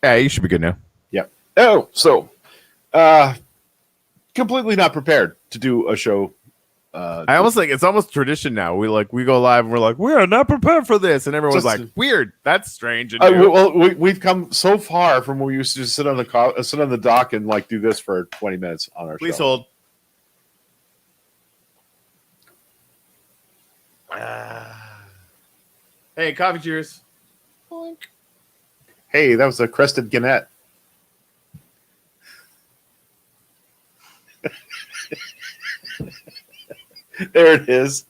Yeah, you should be good now. Yep. Oh, so completely not prepared to do a show. I almost think it's almost tradition now. We go live and we're like, we are not prepared for this, and everyone's like, weird. That's strange. And we've come so far from where we used to just sit on the dock and like do this for 20 minutes on our Please show. hold. Hey, coffee cheers. Hey, that was a crested Gannett. There it is.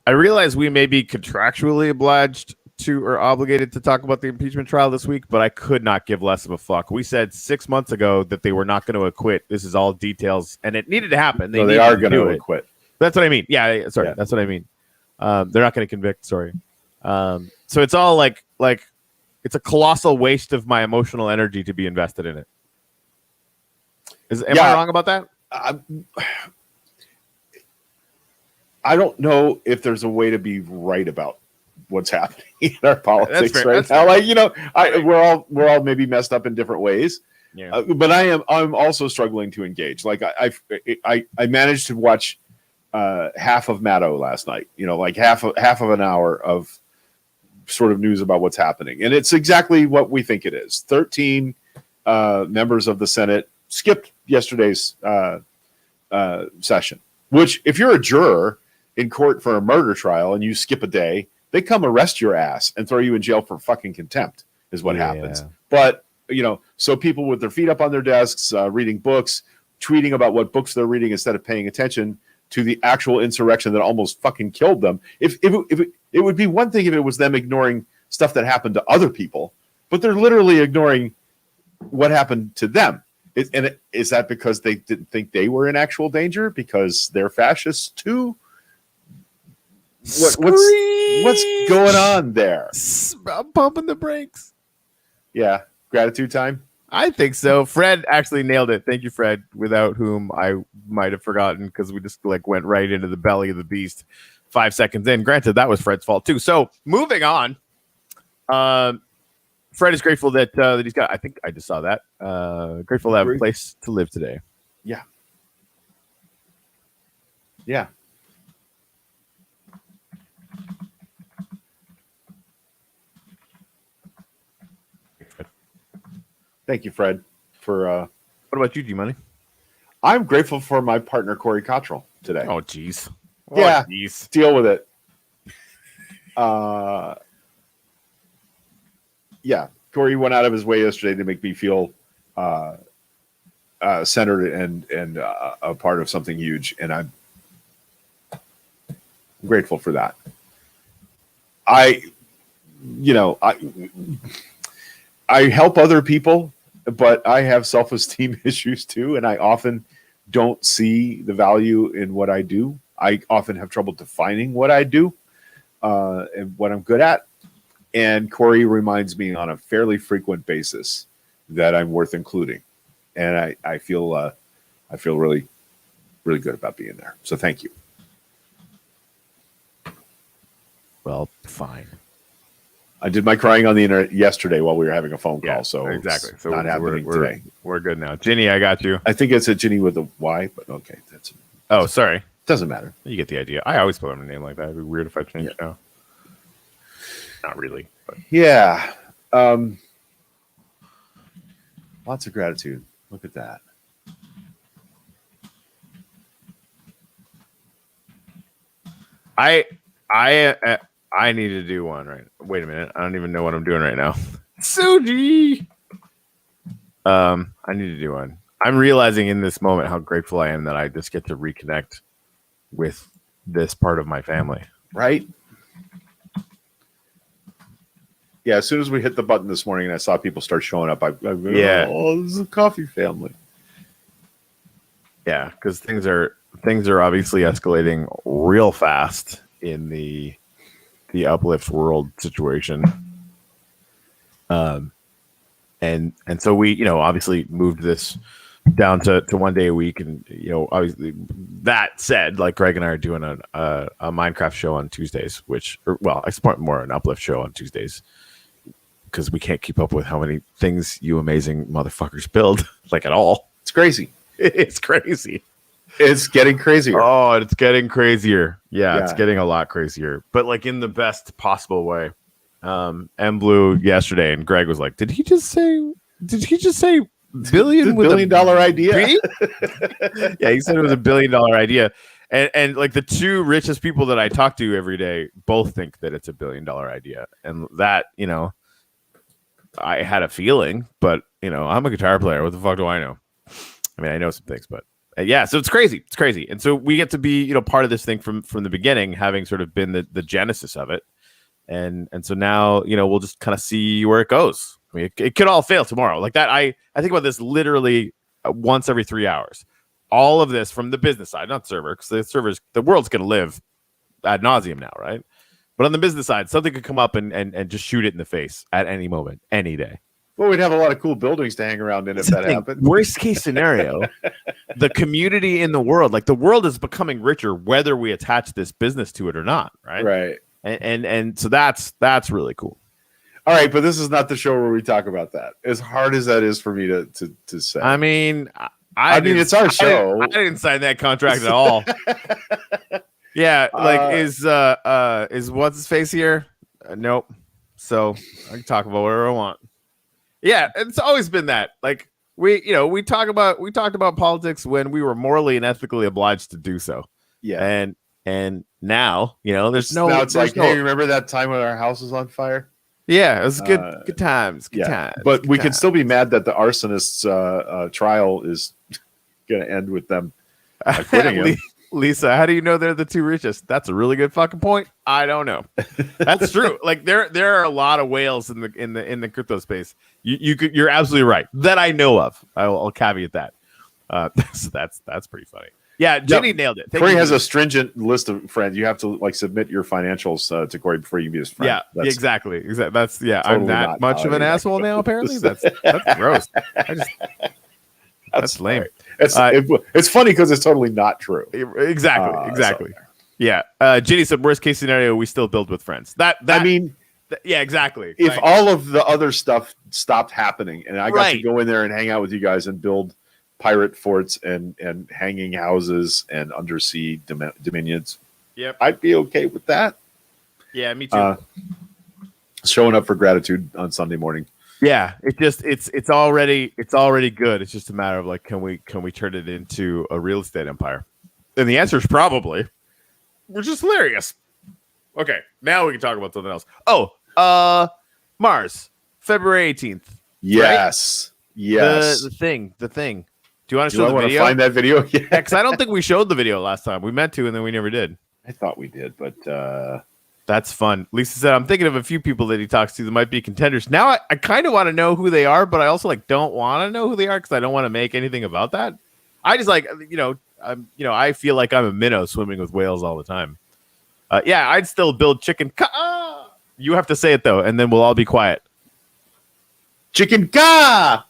I realize we may be contractually obliged to or obligated to talk about the impeachment trial this week, but I could not give less of a fuck. We said 6 months ago that they were not going to acquit. This is all details, and it needed to happen. They are going to acquit. That's what I mean. Yeah, sorry, that's what I mean. They're not going to convict. Sorry. So it's all like it's a colossal waste of my emotional energy to be invested in it. Am I wrong about that? I don't know if there's a way to be right about what's happening in our politics right now. Like, we're all maybe messed up in different ways. Yeah. But I'm also struggling to engage. Like I managed to watch half of Maddo last night. Like half of an hour of sort of news about what's happening, and it's exactly what we think it is. 13 members of the Senate skipped yesterday's session. Which, if you're a juror in court for a murder trial and you skip a day, they come arrest your ass and throw you in jail for fucking contempt is what happens. But, so people with their feet up on their desks, reading books, tweeting about what books they're reading instead of paying attention to the actual insurrection that almost fucking killed them. If it would be one thing if it was them ignoring stuff that happened to other people, but they're literally ignoring what happened to them. Is that because they didn't think they were in actual danger because they're fascists too? What's going on there? I'm pumping the brakes. Yeah, gratitude time. I think so. Fred actually nailed it. Thank you, Fred. Without whom I might have forgotten because we just went right into the belly of the beast 5 seconds in. Granted, that was Fred's fault too. So moving on. Fred is grateful that he's got. I think I just saw that. Grateful to have a place to live today. Yeah. Yeah. Thank you, Fred. For what about you, G-Money? I'm grateful for my partner Corey Cottrell today. Oh, geez. Deal with it. Yeah, Corey went out of his way yesterday to make me feel centered and a part of something huge, and I'm grateful for that. I help other people, but I have self-esteem issues too, and I often don't see the value in what I do. I often have trouble defining what I do and what I'm good at. And Corey reminds me on a fairly frequent basis that I'm worth including. And I feel really, really good about being there. So thank you. Well, fine. I did my crying on the internet yesterday while we were having a phone call. So exactly. So not happening today. We're good now. Ginny, I got you. I think it's a Ginny with a Y, but okay. Sorry. Doesn't matter. You get the idea. I always put on a name like that. It'd be weird if I changed it now. Not really. But. Yeah. Lots of gratitude. Look at that. I need to do one right. Wait a minute. I don't even know what I'm doing right now. Suji. I need to do one. I'm realizing in this moment how grateful I am that I just get to reconnect with this part of my family. Right? Yeah, as soon as we hit the button this morning and I saw people start showing up, Yeah. Oh, this is a coffee family. Yeah, because things are obviously escalating real fast in the uplift world situation. And so we, obviously moved this down to 1 day a week, and obviously that said, like Greg and I are doing a Minecraft show on Tuesdays, I support more an uplift show on Tuesdays because we can't keep up with how many things you amazing motherfuckers build, like at all. It's crazy. It's crazy. It's getting crazier. Oh, it's getting crazier. Yeah, it's getting a lot crazier, but like in the best possible way. M Blue yesterday, and Greg was like, "Did he just say billion with $1 billion idea?" Yeah, he said it was $1 billion idea, and like the two richest people that I talk to every day both think that it's $1 billion idea, and that I had a feeling, but I'm a guitar player. What the fuck do I know? I mean, I know some things, but yeah, so it's crazy. It's crazy. And so we get to be, part of this thing from the beginning, having sort of been the genesis of it. And so now, we'll just kind of see where it goes. I mean, it could all fail tomorrow. Like that, I think about this literally once every 3 hours. All of this from the business side, not server, because the world's going to live ad nauseum now, right? But on the business side, something could come up and just shoot it in the face at any moment, any day. Well, we'd have a lot of cool buildings to hang around in if that happened. Worst case scenario, the community in the world, like the world is becoming richer, whether we attach this business to it or not, right? Right. And so that's really cool. All right, but this is not the show where we talk about that. As hard as that is for me to say. I mean, it's our show. I didn't sign that contract at all. Yeah, like is what's his face here? Nope. So I can talk about whatever I want. Yeah, it's always been that. Like we talked about politics when we were morally and ethically obliged to do so. Yeah. And now, there's no. Now it's like, hey, remember that time when our house was on fire? Yeah, it was good times. Good times. But we can still be mad that the arsonist's trial is going to end with them quitting him. Lisa, how do you know they're the two richest? That's a really good fucking point. I don't know. That's true. Like there are a lot of whales in the crypto space. You're absolutely right that I know of. I'll caveat that. So that's pretty funny. Yeah, Jenny nailed it. Corey has a stringent list of friends. You have to submit your financials to Corey before you be his friend. Yeah, exactly. That's totally I'm that much of an asshole now. Apparently, that's gross. That's lame. Right. It's funny because it's totally not true. Exactly. Yeah. Jenny said, worst case scenario, we still build with friends. Yeah, exactly. If all of the other stuff stopped happening and I got to go in there and hang out with you guys and build pirate forts and hanging houses and undersea dominions, I'd be okay with that. Yeah, me too. Showing up for gratitude on Sunday morning. Yeah, it's already good. It's just a matter of like, can we turn it into a real estate empire? And the answer is probably, which is hilarious. Okay, now we can talk about something else. Oh, Mars, February 18th. Yes, right? Yes. The thing. Do you want to show the video? Find that video? Yeah, because I don't think we showed the video last time. We meant to, and then we never did. I thought we did, but that's fun. Lisa said, I'm thinking of a few people that he talks to that might be contenders. Now I kind of want to know who they are, but I also don't want to know who they are because I don't want to make anything about that. I just I feel like I'm a minnow swimming with whales all the time. Yeah, I'd still build chicken. You have to say it though, and then we'll all be quiet. Chicken ka.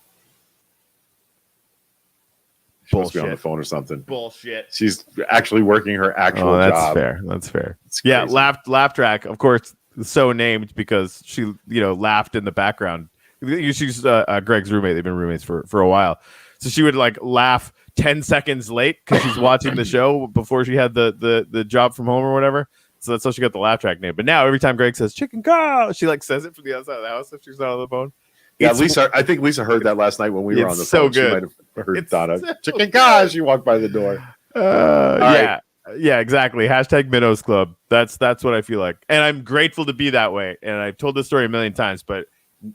She must be on Bullshit. the phone or something. Bullshit. She's actually working her actual job. That's fair. Yeah, laugh track, of course, so named because she, laughed in the background. She's Greg's roommate. They've been roommates for a while. So she would laugh 10 seconds late because she's watching the show before she had the job from home or whatever. So that's how she got the laugh track name. But now every time Greg says chicken go, she says it from the other side of the house if she's not on the phone. Yeah, I think Lisa heard that last night when we were on the phone. So good. She might have heard Donna. Chicken gosh, she walked by the door. Yeah. Yeah, exactly. Hashtag Minnows Club. That's what I feel like. And I'm grateful to be that way. And I've told this story a million times, but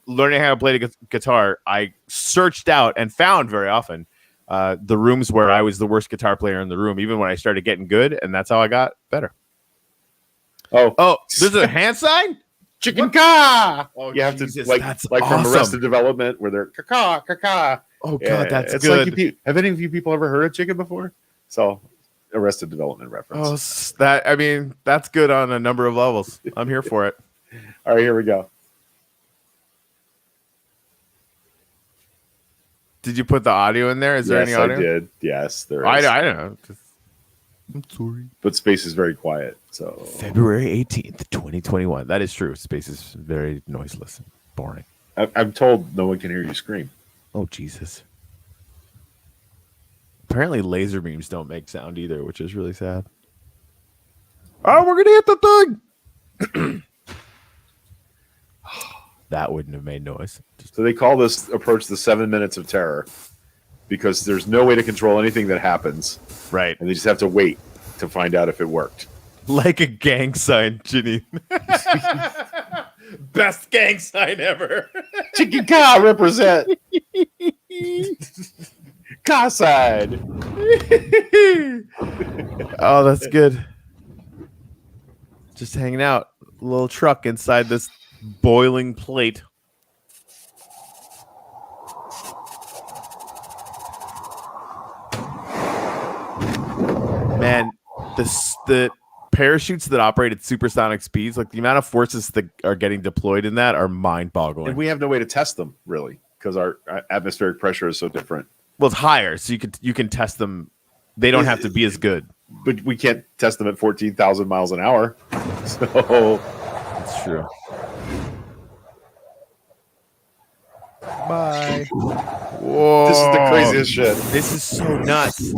learning how to play the guitar, I searched out and found very often the rooms where I was the worst guitar player in the room, even when I started getting good, and that's how I got better. Oh, there's a hand sign? Chicken ka! Oh, you have Jesus, to that's like awesome. from Arrested Development where they're ka ka. Oh God, that's it's good. Like have any of you people ever heard of chicken before? So Arrested Development reference. Oh, that's good on a number of levels. I'm here for it. All right, here we go. Did you put the audio in there? Is there any audio? I did. Yes, there I is. don't know. I'm sorry. But space is very quiet. So February 18th, 2021. That is true. Space is very noiseless and boring. I'm told no one can hear you scream. Oh, Jesus. Apparently laser beams don't make sound either, which is really sad. Oh, we're going to hit the thing. That wouldn't have made noise. So they call this approach the 7 minutes of terror because there's no way to control anything that happens. Right. And they just have to wait to find out if it worked. Like a gang sign, Janine. Best gang sign ever. Chicken ka represent. Ka side. Oh, that's good. Just hanging out. A little truck inside this boiling plate. Man, the parachutes that operate at supersonic speeds, like the amount of forces that are getting deployed in that are mind-boggling. And we have no way to test them, really, because our atmospheric pressure is so different. Well, it's higher, so you can test them. They don't have to be as good. But we can't test them at 14,000 miles an hour. So that's true. Bye. Whoa. This is the craziest shit. This is so nuts.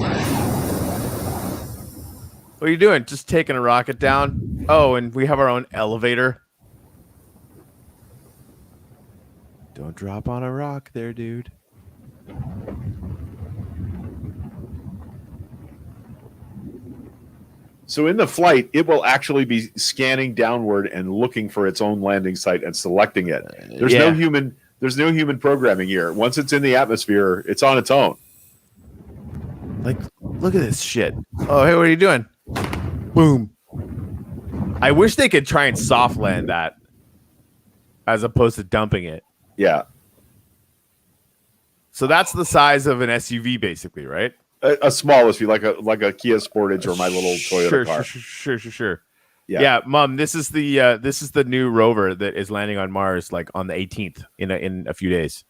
What are you doing? Just taking a rocket down? Oh, and we have our own elevator. Don't drop on a rock there, dude. So in the flight, it will actually be scanning downward and looking for its own landing site and selecting it. There's no human programming here. Once it's in the atmosphere, it's on its own. Like, look at this shit. Oh, hey, what are you doing? Boom. I wish they could try and soft land that as opposed to dumping it. Yeah. So that's the size of an SUV, basically, right? A small SUV, like a Kia Sportage or my little Toyota car. Sure. Yeah. Yeah, Mom. This is the new rover that is landing on Mars, like on the 18th in a few days.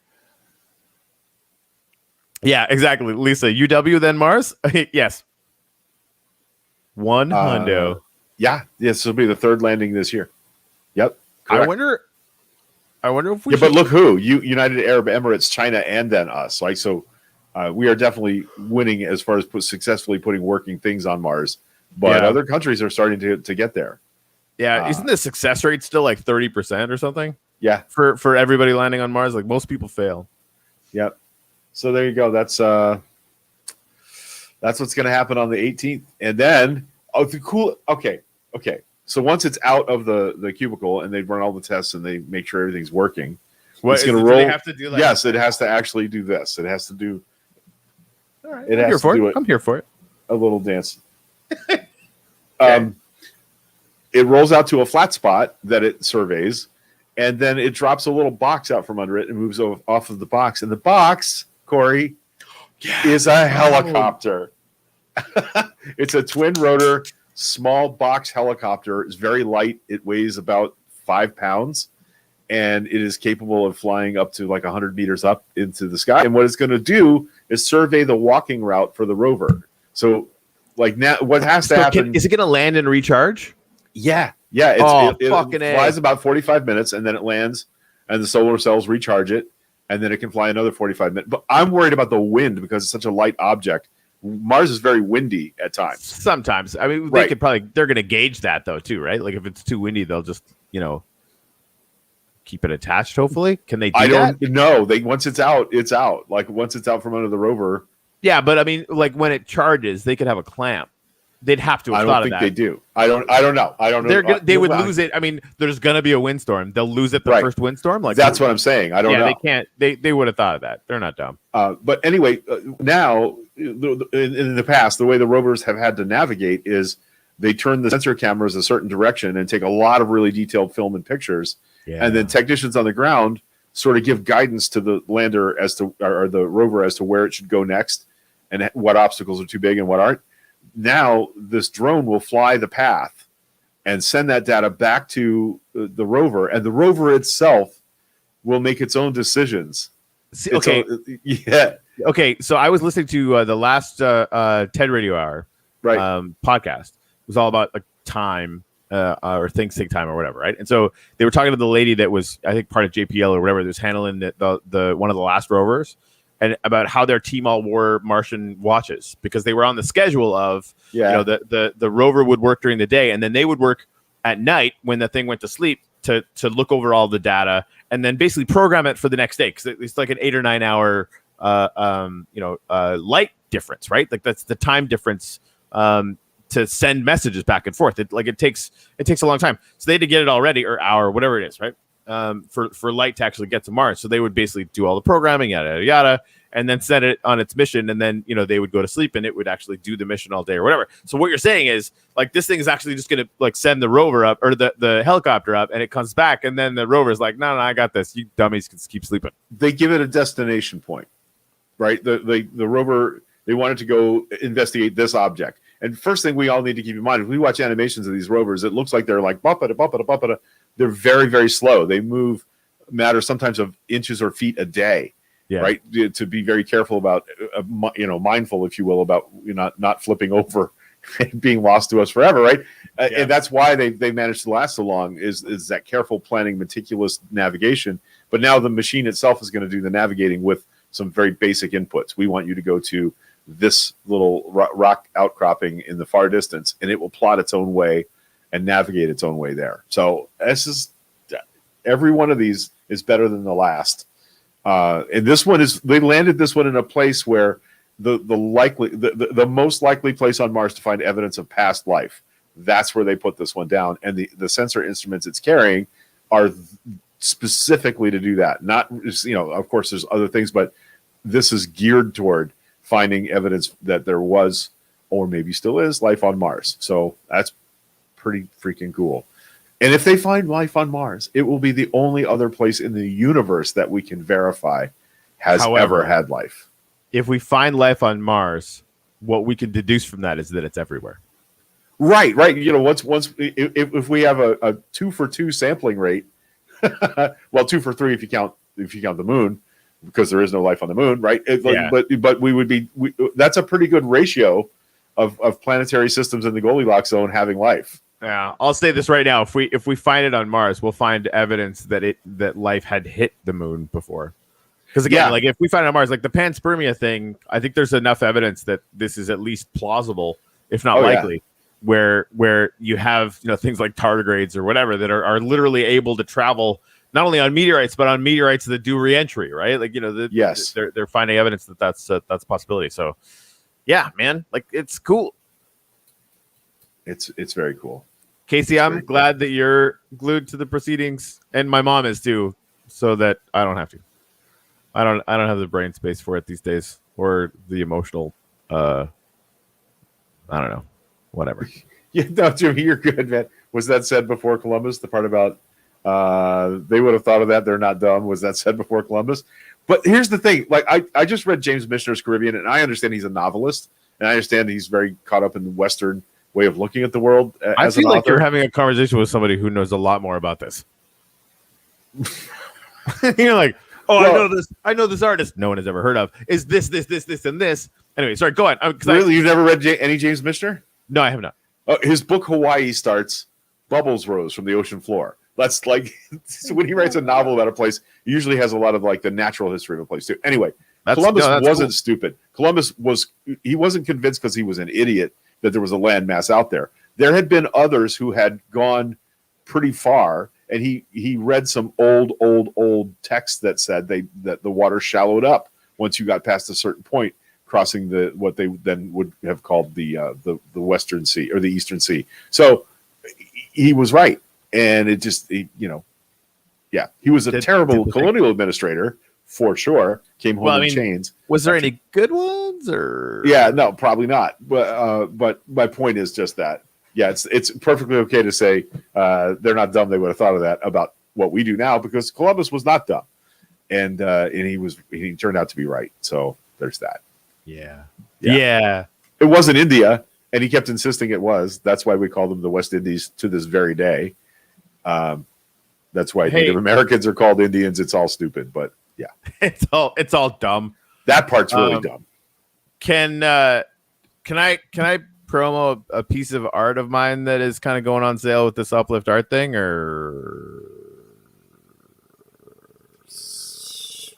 Yeah, exactly, Lisa. UW then Mars. Yes. One hundo. Yeah. Yes, it'll be the third landing this year. Yep. Correct. I wonder if we. Yeah, but look who United Arab Emirates, China, and then us. Like so. We are definitely winning as far as successfully putting working things on Mars, but other countries are starting to get there. Yeah, isn't the success rate still like 30% or something? Yeah, for everybody landing on Mars, like most people fail. Yep. So there you go. That's what's going to happen on the 18th, and then Okay. So once it's out of the cubicle and they've run all the tests and they make sure everything's working, it's going to roll. They have to do like yes, it has to actually do this. It has to do. All right, I'm here for it. A little dance. It rolls out to a flat spot that it surveys, and then it drops a little box out from under it and moves off of the box. And the box, Corey, is a helicopter. It's a twin rotor, small box helicopter. It's very light. It weighs about 5 pounds. And it is capable of flying up to like 100 meters up into the sky. And what it's going to do is survey the walking route for the rover. So, like now, what has to happen? Is it going to land and recharge? Yeah. It flies about 45 minutes, and then it lands, and the solar cells recharge it, and then it can fly another 45 minutes. But I'm worried about the wind because it's such a light object. Mars is very windy at times. Sometimes. I mean, they're going to gauge that though too, right? Like if it's too windy, they'll just keep it attached. Hopefully, can they do that? I don't know. Once it's out, it's out. Like once it's out from under the rover. Yeah, but I mean, like when it charges, they could have a clamp. They'd have to have I thought don't of think that. they do. I don't know. I don't know. They would lose it. I mean, there's going to be a windstorm. They'll lose it the first windstorm. Like that's what I'm saying. I don't know. They can't. They would have thought of that. They're not dumb. But anyway, now in the past, the way the rovers have had to navigate is they turn the sensor cameras a certain direction and take a lot of really detailed film and pictures, and then technicians on the ground sort of give guidance to the lander or the rover as to where it should go next, and what obstacles are too big and what aren't. Now this drone will fly the path and send that data back to the rover, and the rover itself will make its own decisions. Okay. Okay. So I was listening to the last TED Radio Hour podcast. It was all about like time or things take time or whatever, right? And so they were talking to the lady that was, I think, part of JPL or whatever that was handling the one of the last rovers, and about how their team all wore Martian watches because they were on the schedule of the rover would work during the day and then they would work at night when the thing went to sleep to look over all the data and then basically program it for the next day because it's like an 8 or 9 hour light difference, right? Like that's the time difference to send messages back and forth. It takes a long time. So they had to get it already or hour, whatever it is, right? For light to actually get to Mars. So they would basically do all the programming, yada, yada, yada, and then set it on its mission. And then, they would go to sleep and it would actually do the mission all day or whatever. So what you're saying is like, this thing is actually just going to like send the rover up or the helicopter up and it comes back. And then the rover's like, no, I got this. You dummies can keep sleeping. They give it a destination point, right? The rover, they wanted to go investigate this object. And first thing we all need to keep in mind, if we watch animations of these rovers, it looks like they're like bumpa-da, bumpa-da, bumpa-da. They're very, very slow. They move matters sometimes of inches or feet a day, right? To be very careful about, mindful, if you will, about not flipping over and being lost to us forever, right? And that's why they managed to last so long is that careful planning, meticulous navigation. But now the machine itself is going to do the navigating with some very basic inputs. We want you to go to this little rock outcropping in the far distance, and it will plot its own way and navigate its own way there. So every one of these is better than the last. And this one they landed this one in a place where the most likely place on Mars to find evidence of past life. That's where they put this one down. And the sensor instruments it's carrying are specifically to do that. Not, of course there's other things, but this is geared toward finding evidence that there was, or maybe still is, life on Mars. So that's pretty freaking cool. And if they find life on Mars, it will be the only other place in the universe that we can verify has ever had life. If we find life on Mars, what we can deduce from that is that it's everywhere. Right. Once if we have a 2 for 2 sampling rate, well, 2 for 3 if you count the moon, because there is no life on the moon, right? But we would be that's a pretty good ratio of planetary systems in the Goldilocks zone having life. Yeah, I'll say this right now: if we find it on Mars, we'll find evidence that life had hit the moon before. Because again, like if we find it on Mars, like the panspermia thing, I think there's enough evidence that this is at least plausible, if not likely. Where you have things like tardigrades or whatever that are literally able to travel not only on meteorites but on meteorites that do reentry, right? Like they're finding evidence that's a possibility. So yeah, man, like it's cool. It's very cool. Casey, I'm glad that you're glued to the proceedings, and my mom is too, so that I don't have to. I don't have the brain space for it these days, or the emotional. I don't know. Whatever. Yeah, no, Jimmy, you're good, man. Was that said before Columbus? The part about they would have thought of that. They're not dumb. Was that said before Columbus? But here's the thing. Like I just read James Michener's Caribbean, and I understand he's a novelist, and I understand he's very caught up in the Western way of looking at the world. I feel like you're having a conversation with somebody who knows a lot more about this. You're like, I know this artist no one has ever heard of. Is this, and this? Anyway, sorry, go on. Really, you've never read any James Michener? No, I have not. His book Hawaii starts, bubbles rose from the ocean floor. That's like so when he writes a novel about a place, he usually has a lot of like the natural history of a place too. Anyway, Columbus wasn't stupid. Columbus wasn't convinced because he was an idiot that there was a landmass out there. There had been others who had gone pretty far, and he read some old texts that said that the water shallowed up once you got past a certain point, crossing what they then would have called the Western Sea or the Eastern Sea. So he was right, and it just he was a terrible colonial administrator for sure. Came home in chains. Was there any good ones or? Yeah, no, probably not. But my point is just that. Yeah, it's perfectly okay to say they're not dumb. They would have thought of that about what we do now, because Columbus was not dumb, and he turned out to be right. So there's that. Yeah. It wasn't India, and he kept insisting it was. That's why we call them the West Indies to this very day. That's why Native Americans are called Indians. It's all stupid, but yeah, it's all dumb. That part's really dumb. Can I promo a piece of art of mine that is kind of going on sale with this Uplift Art thing, or?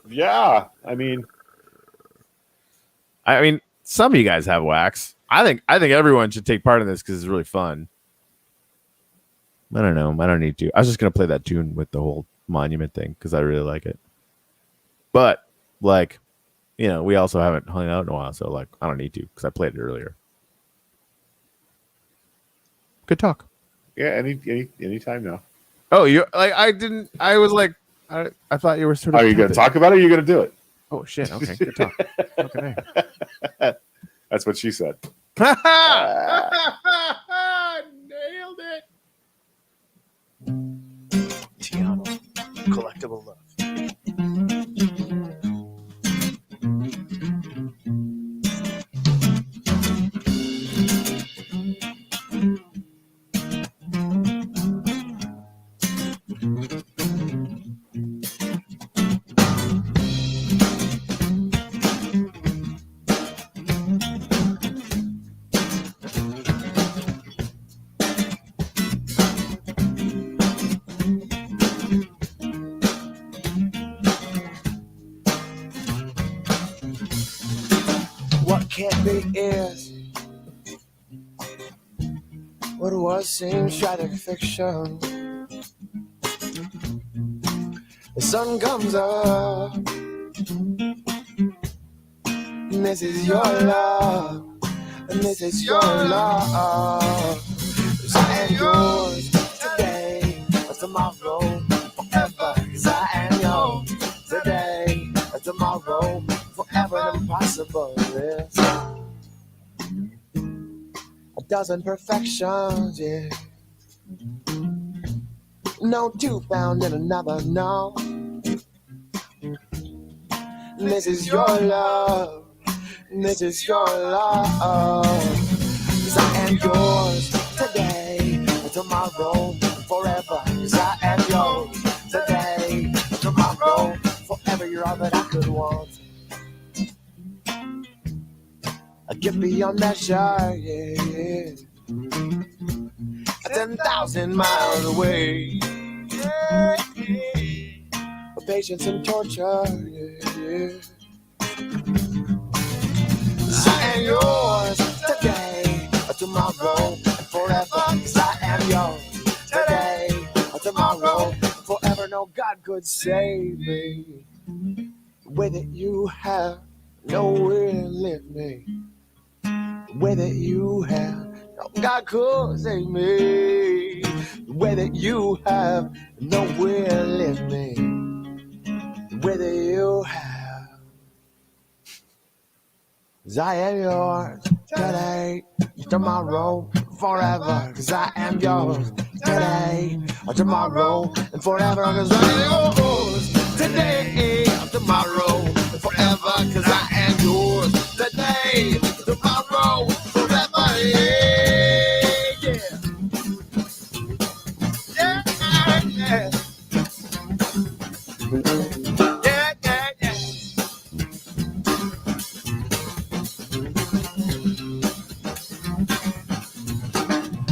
Yeah, I mean, some of you guys have wax. I think everyone should take part in this because it's really fun. I don't know. I don't need to. I was just gonna play that tune with the whole monument thing because I really like it. But we also haven't hung out in a while, so I don't need to because I played it earlier. Good talk. Yeah, any time now. Oh, you I didn't. I was I thought you were sort of. Are you going to talk about it, or are you going to do it? Oh shit! Okay, good talk. Okay. That's what she said. Nailed it. Tiamo, collectible love. Can't be is what was seems tragic fiction. The sun comes up, and this is your love, and this is your love. Cause I am yours today, or tomorrow, forever. Cause I am yours today, or tomorrow, forever. Impossible is a dozen perfections, yeah. No two found in another, no. This is your love, this is your love. Cause I am yours today, tomorrow, forever. Cause I am yours today, tomorrow, forever. You're all that I could want. A gift beyond measure, yeah. 10,000 miles away, yeah. Patience and torture, yeah. I am yours today, tomorrow, and forever. Cause I am yours today, tomorrow, forever. No God could save me the way that you have. Nowhere to lift me the way that you have. No God could save me the way that you have. Nowhere to lift me the way that you have. 'Cause I am yours today, tomorrow, forever. 'Cause I am yours today, tomorrow, and forever. 'Cause I am yours today, tomorrow, and forever. 'Cause I am yours today, tomorrow, forever. Yeah, yeah, yeah, yeah, yeah, yeah.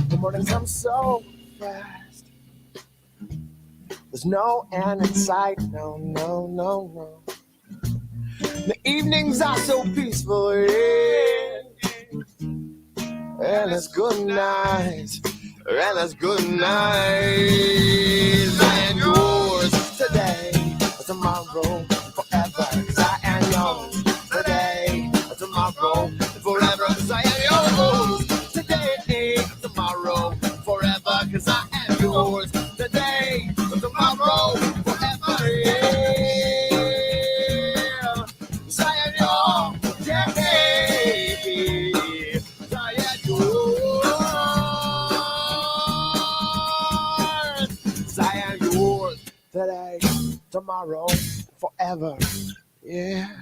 The mornings come so fast. There's no end in sight. No, no, no, no. The evenings are so peaceful, yeah. And it's good nights. And it's good nights. I am yours today, tomorrow, forever. 'Cause I am yours today, tomorrow, yours today, tomorrow, forever. Yeah. Zion, yours, yeah, baby. Zion, yours. Zion, yours today, tomorrow, forever. Yeah.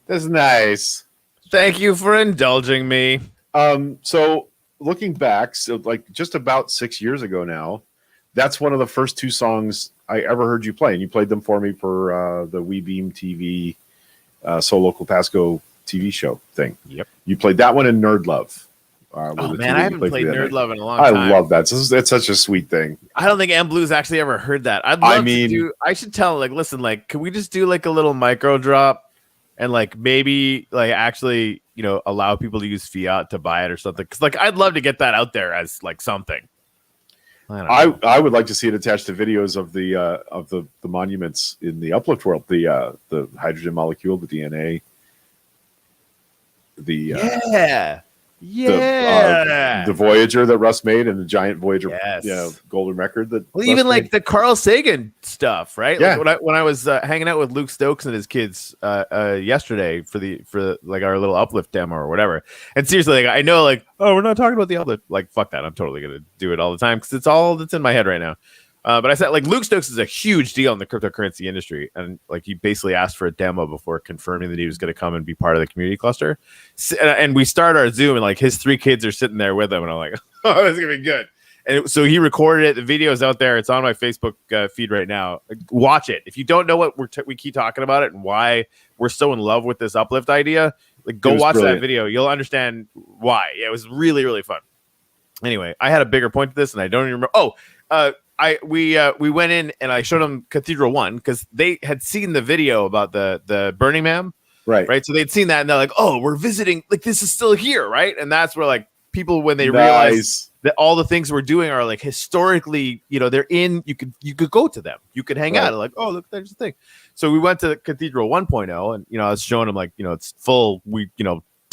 That's nice. Thank you for indulging me. So looking back, so like just about 6 years ago now, that's one of the first two songs I ever heard you play, and you played them for me for the WeBeam TV So Local Pasco TV show thing. Yep. You played that one in Nerd Love. Oh man, I haven't played Nerd Love in a long I time. love that. It's such a sweet thing. I don't think M Blue's actually ever heard that. I should tell, like, listen, like, can we just do like a little micro drop and like maybe like actually, you know, allow people to use fiat to buy it or something? Because like I'd love to get that out there as like something. I would like to see it attached to videos of the monuments in the uplift world, the hydrogen molecule, the DNA, the Voyager that Russ made, and the giant Voyager, golden record that. Well, even like the Carl Sagan stuff, right? Yeah. Like when I was hanging out with Luke Stokes and his kids yesterday for like our little uplift demo or whatever. And seriously, like I know, like, oh, we're not talking about the uplift. Like, fuck that. I'm totally gonna do it all the time because it's all that's in my head right now. But I said, like, Luke Stokes is a huge deal in the cryptocurrency industry. And, like, he basically asked for a demo before confirming that he was going to come and be part of the community cluster. And we start our Zoom, and, like, his 3 kids are sitting there with him. And I'm like, oh, this is going to be good. And so he recorded it. The video's out there. It's on my Facebook feed right now. Watch it. If you don't know what we keep talking about it and why we're so in love with this uplift idea, like, go watch that video. You'll understand why. Yeah, it was really, really fun. Anyway, I had a bigger point to this, and I don't even remember. We went in and I showed them Cathedral 1 because they had seen the video about the Burning Man, right. So they'd seen that and they're like, "Oh, we're visiting. Like this is still here, right?" And that's where like people when they realize that all the things we're doing are like historically, you know, they're in. You could go to them. You could hang out. And like, oh, look, there's the thing. So we went to the Cathedral 1.0, and you know, I was showing them like, you know, it's full.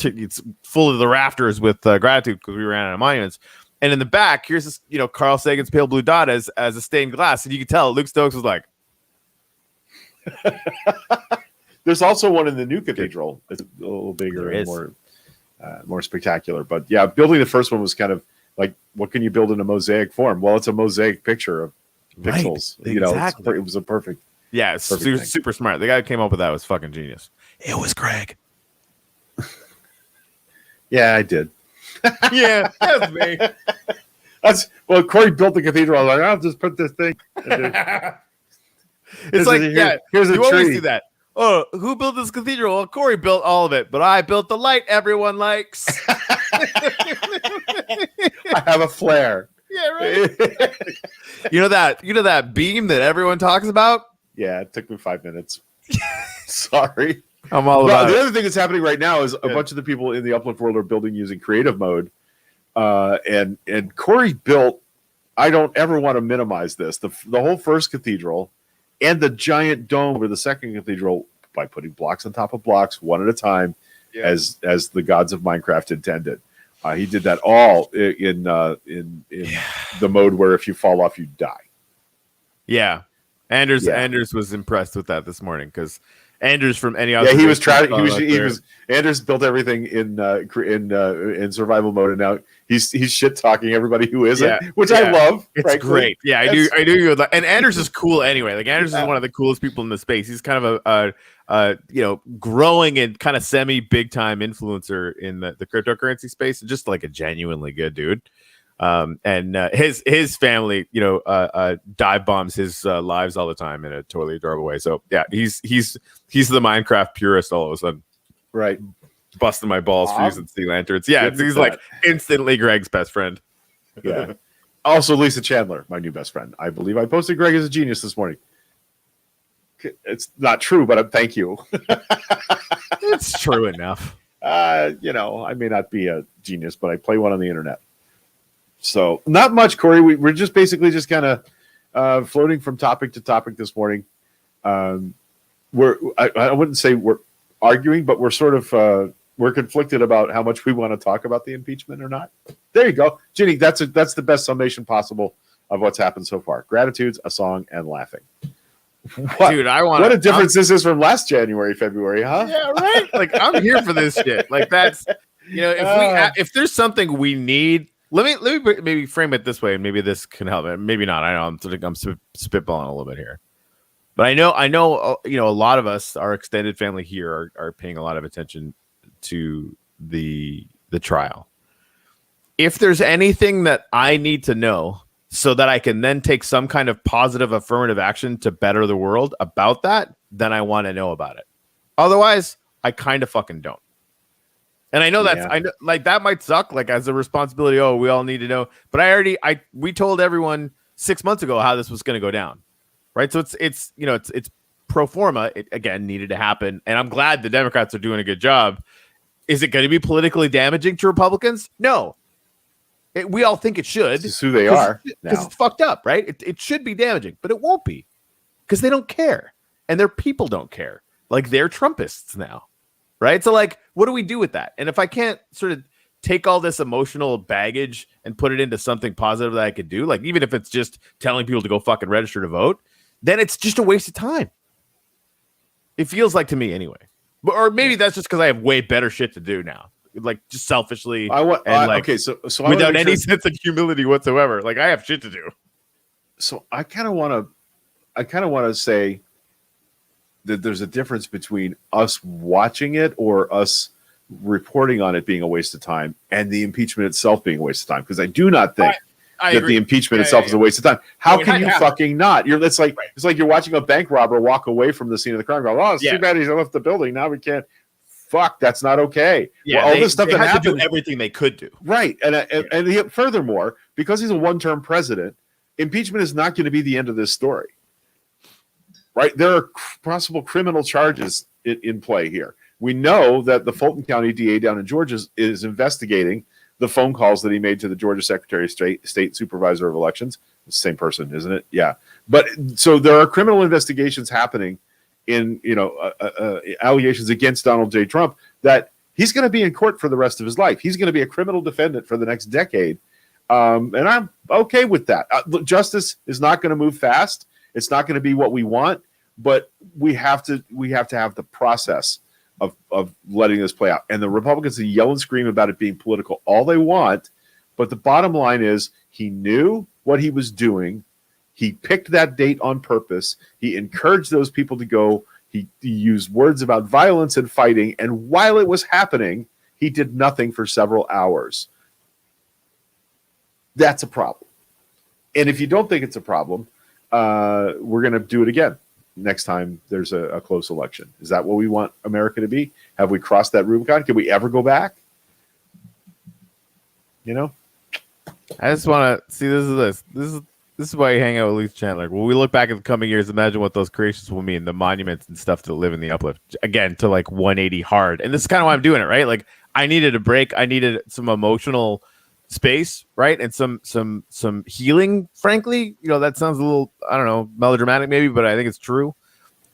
It's full of the rafters with gratitude because we ran out of monuments. And in the back, here's this, you know, Carl Sagan's pale blue dot as a stained glass, and you can tell Luke Stokes was like. There's also one in the new cathedral. It's a little bigger and more spectacular. But yeah, building the first one was kind of like, what can you build in a mosaic form? Well, it's a mosaic picture of pixels. Right, you know, exactly. It was a perfect. Yeah, it's super smart. The guy who came up with that was fucking genius. It was Greg. Yeah, I did. Yeah, that's me. Corey built the cathedral. I was like, I'll just put this thing. It's like, here's a tree. Always do that. Oh, who built this cathedral? Well, Corey built all of it, but I built the light everyone likes. I have a flare. Yeah, right. You know that beam that everyone talks about? Yeah, it took me 5 minutes. Sorry. I'm all about the other thing that's happening right now is a bunch of the people in the uplift world are building using creative mode. And Corey built, I don't ever want to minimize this, the whole first cathedral and the giant dome over the second cathedral by putting blocks on top of blocks one at a time, as the gods of Minecraft intended. He did that all in the mode where if you fall off, you die. Yeah. Anders was impressed with that this morning because Anders from any other. Yeah, he was trying. He was. Anders built everything in survival mode, and now he's shit talking everybody who isn't, which I love. It's frankly. Great. Yeah, I knew you would. And Anders is cool anyway. Like Anders is one of the coolest people in the space. He's kind of a growing and kind of semi big time influencer in the cryptocurrency space, and just like a genuinely good dude. And his family, dive bombs his lives all the time in a totally adorable way. So yeah, he's the Minecraft purist all of a sudden, right? Busting my balls for using sea lanterns. Yeah, he's like instantly Greg's best friend. Yeah. Also, Lisa Chandler, my new best friend. I believe I posted Greg as a genius this morning. It's not true, but thank you. It's true enough. I may not be a genius, but I play one on the internet. So not much, Corey. We're just basically just kind of floating from topic to topic this morning. I wouldn't say we're arguing, but we're sort of we're conflicted about how much we want to talk about the impeachment or not. There you go, Ginny. That's the best summation possible of what's happened so far. Gratitudes, a song, and laughing. Dude, what a difference this is from last January, February, huh? Yeah, right. Like I'm here for this shit. Like that's if there's something we need. Let me maybe frame it this way, and maybe this can help. Maybe not. I know I'm spitballing a little bit here, but I know a lot of us, our extended family here, are paying a lot of attention to the trial. If there's anything that I need to know so that I can then take some kind of positive affirmative action to better the world about that, then I want to know about it. Otherwise, I kind of fucking don't. And I know I know, like that might suck, like as a responsibility. Oh, we all need to know. But we told everyone 6 months ago how this was going to go down, right? So it's pro forma. It again needed to happen, and I'm glad the Democrats are doing a good job. Is it going to be politically damaging to Republicans? No. We all think it should. This is who they are because it's fucked up, right? It should be damaging, but it won't be because they don't care, and their people don't care. Like they're Trumpists now. Right. So like, what do we do with that? And if I can't sort of take all this emotional baggage and put it into something positive that I could do, like even if it's just telling people to go fucking register to vote, then it's just a waste of time. It feels like to me anyway. Or maybe that's just because I have way better shit to do now. Like just selfishly so without any sense of humility whatsoever. Like I have shit to do. So I kind of want to say that there's a difference between us watching it or us reporting on it being a waste of time and the impeachment itself being a waste of time. Because I do not think I that agree. the impeachment itself is a waste of time. How can you fucking not? It's like you're watching a bank robber walk away from the scene of the crime. Go, oh, it's too bad he left the building. Now we can't. Fuck, that's not okay. Yeah, all this stuff that happened, to do everything they could do. Right, and furthermore, because he's a one-term president, impeachment is not going to be the end of this story. Right, there are possible criminal charges in play here. We know that the Fulton County DA down in Georgia is investigating the phone calls that he made to the Georgia Secretary of State Supervisor of Elections. The same person, isn't it? Yeah. But so there are criminal investigations happening in, allegations against Donald J. Trump that he's going to be in court for the rest of his life. He's going to be a criminal defendant for the next decade. And I'm okay with that. Justice is not going to move fast. It's not going to be what we want, but we have to have the process of letting this play out. And the Republicans yell and scream about it being political all they want, but the bottom line is he knew what he was doing. He picked that date on purpose. He encouraged those people to go. He used words about violence and fighting, and while it was happening, he did nothing for several hours. That's a problem. And if you don't think it's a problem, we're going to do it again next time there's a close election. Is that what we want America to be? Have we crossed that Rubicon? Can we ever go back? I just want to see this is why you hang out with Lisa Chandler. When we look back at the coming years, imagine what those creations will mean, the monuments and stuff to live in the uplift. Again, to like 180 hard. And this is kind of why I'm doing it, right? Like I needed a break. I needed some emotional space, right? And some healing, frankly. That sounds a little, I don't know, melodramatic maybe, but I think it's true.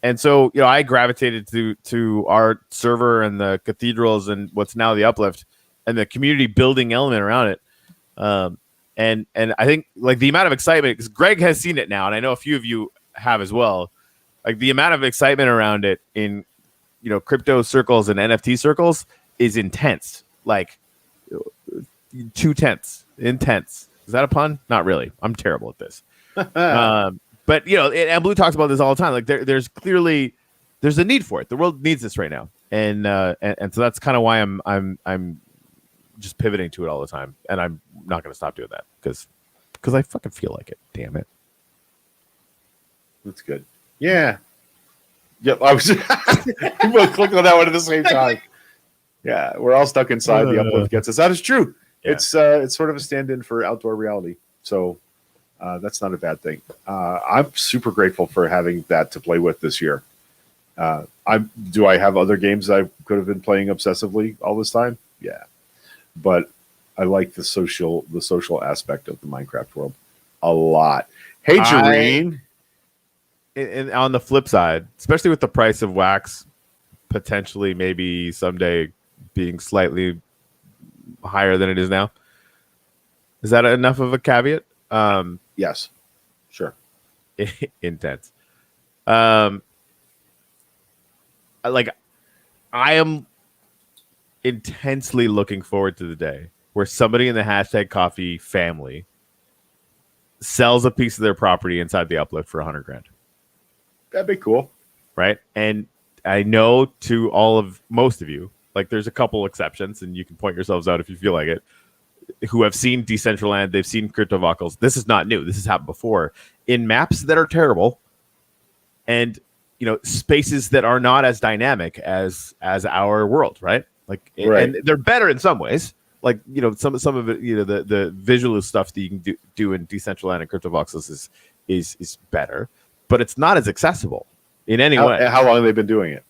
And so, I gravitated to our server and the cathedrals and what's now the uplift and the community building element around it. And I think like the amount of excitement, because Greg has seen it now, and I know a few of you have as well. Like the amount of excitement around it in crypto circles and NFT circles is intense. Like 2/10 intense. Is that a pun? Not really. I'm terrible at this. But and Blue talks about this all the time. Like there's a need for it. The world needs this right now, and so that's kind of why I'm just pivoting to it all the time, and I'm not going to stop doing that because I fucking feel like it. Damn it. That's good. Yeah. Yep. I was we both clicked on that one at the same time. Yeah, we're all stuck inside. The uplift gets us. That is true. Yeah. It's sort of a stand-in for outdoor reality. So that's not a bad thing. I'm super grateful for having that to play with this year. Do I have other games I could have been playing obsessively all this time? Yeah. But I like the social aspect of the Minecraft world a lot. Hey, Jareen. And on the flip side, especially with the price of wax potentially maybe someday being slightly higher than it is now. Is that enough of a caveat? Yes, sure. Intense. Like, I am intensely looking forward to the day where somebody in the hashtag coffee family sells a piece of their property inside the uplift for $100,000. That'd be cool, right? And I know to most of you, like, there's a couple exceptions, and you can point yourselves out if you feel like it, who have seen Decentraland, they've seen CryptoVoxels. This is not new. This has happened before in maps that are terrible, and spaces that are not as dynamic as our world, right? Like, right. And they're better in some ways. Like, some of it, the visual stuff that you can do in Decentraland and CryptoVoxels is better, but it's not as accessible in any way. How long have they been doing it?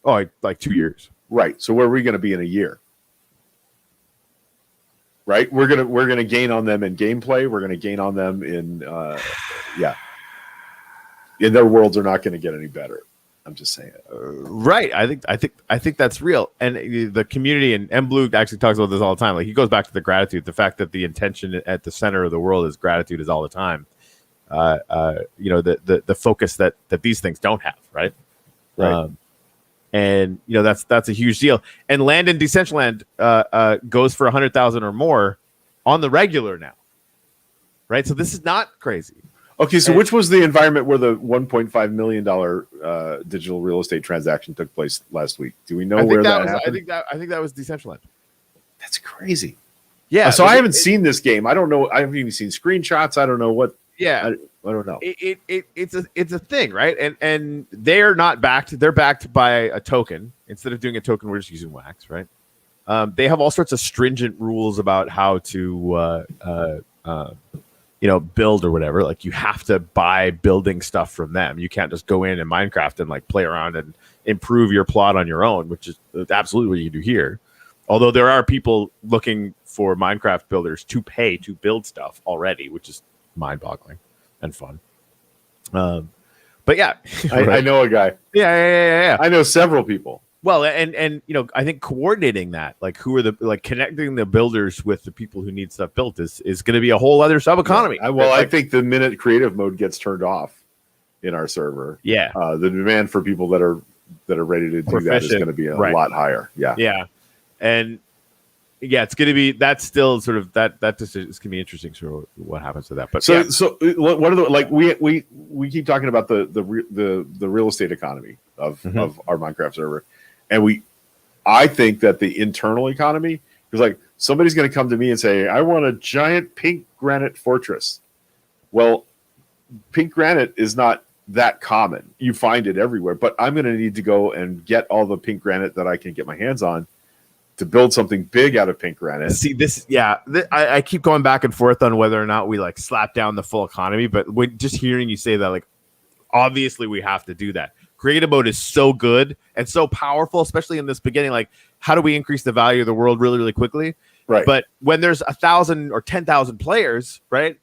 Oh, like 2 years. Right. So where are we going to be in a year? Right. We're gonna gain on them in gameplay. We're gonna gain on them in in their worlds are not going to get any better. I'm just saying. Right. I think that's real. And the community and Blue actually talks about this all the time. Like, he goes back to the gratitude, the fact that the intention at the center of the world is gratitude is all the time. The focus that these things don't have. Right. Right. And that's a huge deal. And land in Decentraland goes for 100,000 or more on the regular now. Right. So this is not crazy. Okay, so which was the environment where the $1.5 million digital real estate transaction took place last week? Do we know where that happened? I think that was Decentraland. That's crazy. Yeah. So I haven't seen this game. I don't know. I haven't even seen screenshots. I don't know what. Yeah. I don't know. It's a thing, right? And they are not backed. They're backed by a token. Instead of doing a token, we're just using Wax, right? They have all sorts of stringent rules about how to build or whatever. Like, you have to buy building stuff from them. You can't just go in Minecraft and like play around and improve your plot on your own, which is absolutely what you do here. Although there are people looking for Minecraft builders to pay to build stuff already, which is mind-boggling and fun. But yeah, I know a guy. Yeah. I know several people. Well, and I think coordinating that, like, who are connecting the builders with the people who need stuff built is going to be a whole other sub economy. Yeah. I think the minute creative mode gets turned off in our server, the demand for people that are ready to do that is going to be a lot higher. Yeah. And it's going to be, that's still sort of that decision is going to be interesting. So what happens to that? But so what are the, like, we keep talking about the real estate economy of our Minecraft server. And I think that the internal economy is like, somebody's going to come to me and say, I want a giant pink granite fortress. Well, pink granite is not that common. You find it everywhere, but I'm going to need to go and get all the pink granite that I can get my hands on to build something big out of pink granite. See this. Yeah. I keep going back and forth on whether or not we like slap down the full economy, but just hearing you say that, like, obviously we have to do that. Creative mode is so good and so powerful, especially in this beginning. Like, how do we increase the value of the world really, really quickly? Right. But when there's 1,000 or 10,000 players, right?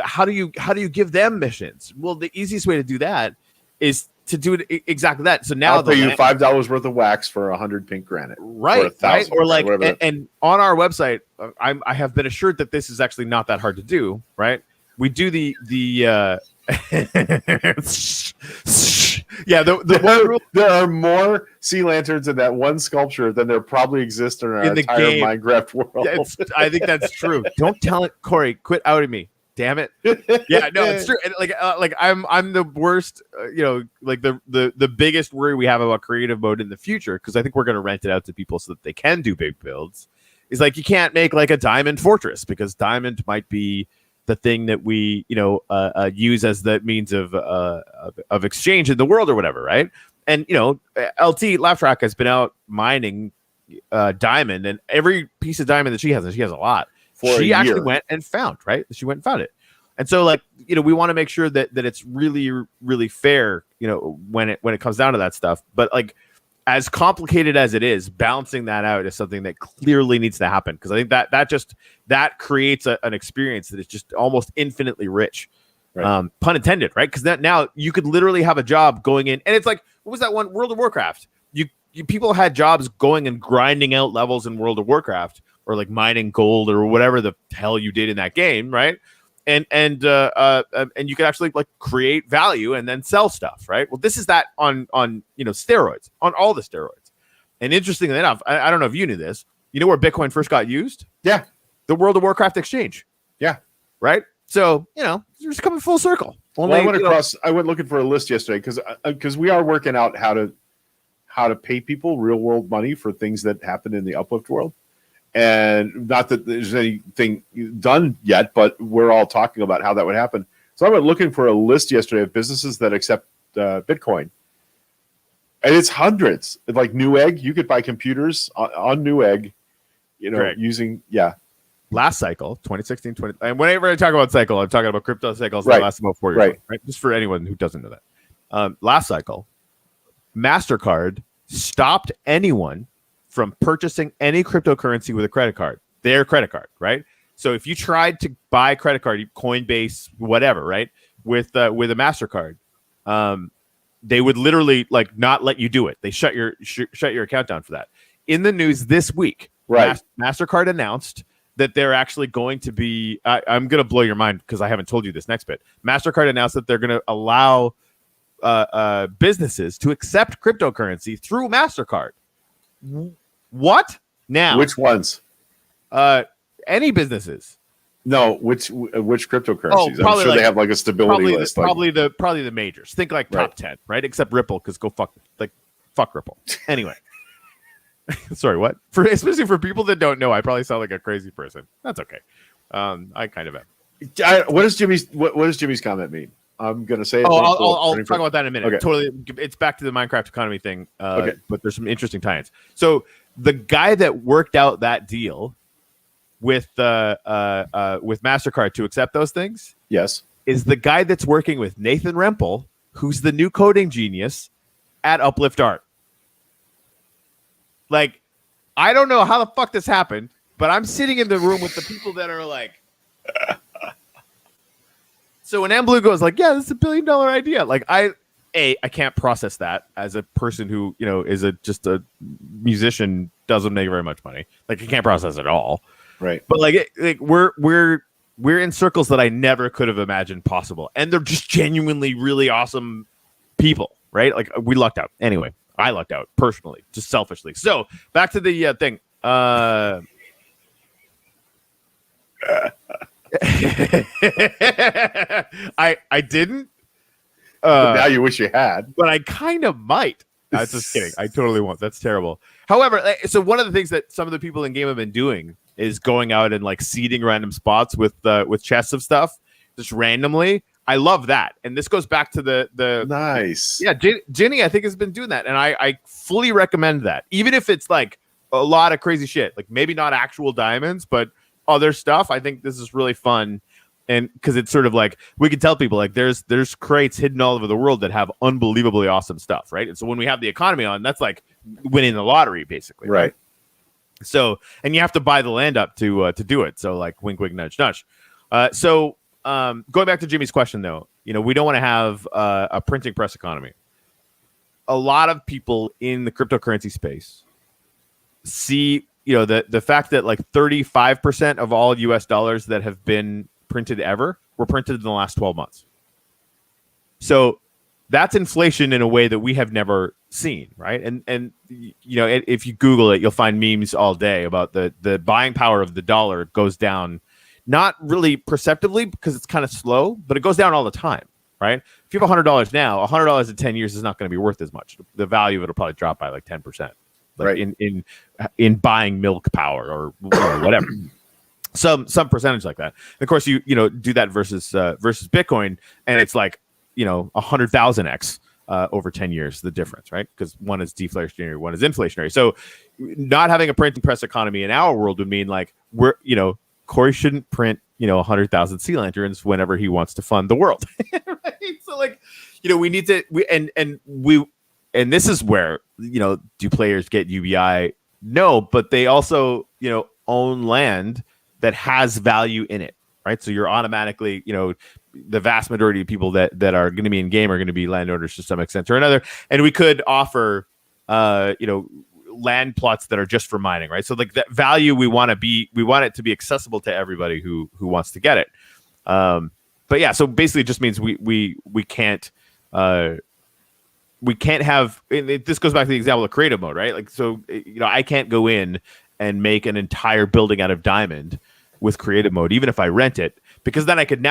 How do you give them missions? Well, the easiest way to do that is to do it exactly that. So now I'll pay you $5 worth of wax for 100 pink granite, right? Or like, and on our website, I have been assured that this is actually not that hard to do. Right? We do the there are more sea lanterns in that one sculpture than there probably exist in our entire Minecraft world. Yeah, I think that's true. Don't tell it, Corey. Quit outing me. Damn it. Yeah, no, it's true. And like I'm the worst. Like the biggest worry we have about creative mode in the future, because I think we're going to rent it out to people so that they can do big builds. Is like, you can't make like a diamond fortress, because diamond might be the thing that we use as the means of exchange in the world or whatever, right? And LT Laugh Track has been out mining diamond, and every piece of diamond that she has, and she has a lot, she actually went and found, right? She went and found it. And so, like, we want to make sure that it's really, really fair, when it comes down to that stuff. But like, as complicated as it is, balancing that out is something that clearly needs to happen, because I think that creates an experience that is just almost infinitely rich, right? Pun intended, right? Because now you could literally have a job going in, and it's like, what was that one, World of Warcraft? people had jobs going and grinding out levels in World of Warcraft or like mining gold or whatever the hell you did in that game, right? And you could actually like create value and then sell stuff, right? Well, this is that on steroids, on all the steroids. And interestingly enough, I don't know if you knew this. You know where Bitcoin first got used? Yeah, the World of Warcraft exchange. Yeah, right. So you're just coming full circle. Only, I went looking for a list yesterday because we are working out how to pay people real world money for things that happen in the uplift world. And not that there's anything done yet, but we're all talking about how that would happen. So I went looking for a list yesterday of businesses that accept Bitcoin. And it's hundreds. Like Newegg, you could buy computers on Newegg, using, last cycle, 2016, and whenever I talk about cycle, I'm talking about crypto cycles that last about 4 years. Right? Just for anyone who doesn't know that. Last cycle, MasterCard stopped anyone from purchasing any cryptocurrency with a credit card, their credit card, right? So if you tried to buy credit card, Coinbase, whatever, right, with a MasterCard, they would literally like not let you do it. They shut your account down for that. In the news this week, MasterCard announced that they're actually going to be, I'm going to blow your mind because I haven't told you this next bit. MasterCard announced that they're going to allow businesses to accept cryptocurrency through MasterCard. What? Now? Which ones? Any businesses. No, which cryptocurrencies? Oh, I'm sure they have like a stability list. Probably the majors. Think like top 10, right? Except Ripple, because fuck Ripple. Anyway. Sorry, what? Especially for people that don't know, I probably sound like a crazy person. That's okay. I kind of am. What does Jimmy's comment mean? I'm gonna say it. I'll talk about that in a minute. Okay. Totally, it's back to the Minecraft economy thing. Okay. But there's some interesting tie-ins. So the guy that worked out that deal with MasterCard to accept those things, yes, is the guy that's working with Nathan Rempel, who's the new coding genius at Uplift Art. Like, I don't know how the fuck this happened, but I'm sitting in the room with the people that are like. So when M Blue goes like, yeah, this is $1 billion idea. Like I can't process that as a person who, is just a musician, doesn't make very much money. Like I can't process it at all. Right. But we're in circles that I never could have imagined possible. And they're just genuinely really awesome people, right? Like we lucked out. Anyway, I lucked out personally, just selfishly. So back to the thing. I didn't. Now you wish you had. But I kind of might. I'm just kidding. I totally won't. That's terrible. However, so one of the things that some of the people in game have been doing is going out and like seeding random spots with chests of stuff just randomly. I love that. And this goes back to the nice. Yeah, Ginny, I think, has been doing that. And I fully recommend that. Even if it's like a lot of crazy shit, like maybe not actual diamonds, but other stuff. I think this is really fun. And because it's sort of like we can tell people like there's crates hidden all over the world that have unbelievably awesome stuff, right? And so when we have the economy on, that's like winning the lottery, basically, right? So, and you have to buy the land up to do it. So, like, wink, wink, nudge, nudge. Going back to Jimmy's question, though, we don't want to have a printing press economy. A lot of people in the cryptocurrency space see, the fact that like 35% of all U.S. dollars that have been printed ever were printed in the last 12 months. So that's inflation in a way that we have never seen, right? And if you Google it, you'll find memes all day about the buying power of the dollar goes down, not really perceptibly because it's kind of slow, but it goes down all the time, right? If you have $100 now, $100 in 10 years is not going to be worth as much. The value of it will probably drop by like 10%, right? In buying milk power or whatever. Some percentage like that. And of course, you do that versus Bitcoin, and it's like 100,000x over 10 years, the difference, right? Because one is deflationary, one is inflationary. So not having a printing press economy in our world would mean like Corey shouldn't print 100,000 sea lanterns whenever he wants to fund the world. Right? So like we need to and this is where do players get UBI? No, but they also own land that has value in it, right? So you're automatically, the vast majority of people that are going to be in game are going to be landowners to some extent or another. And we could offer land plots that are just for mining, right? So like that value we want it to be accessible to everybody who wants to get it. But yeah, so basically it just means we can't have this goes back to the example of creative mode, right? Like, so I can't go in and make an entire building out of diamond with creative mode, even if I rent it, because then I could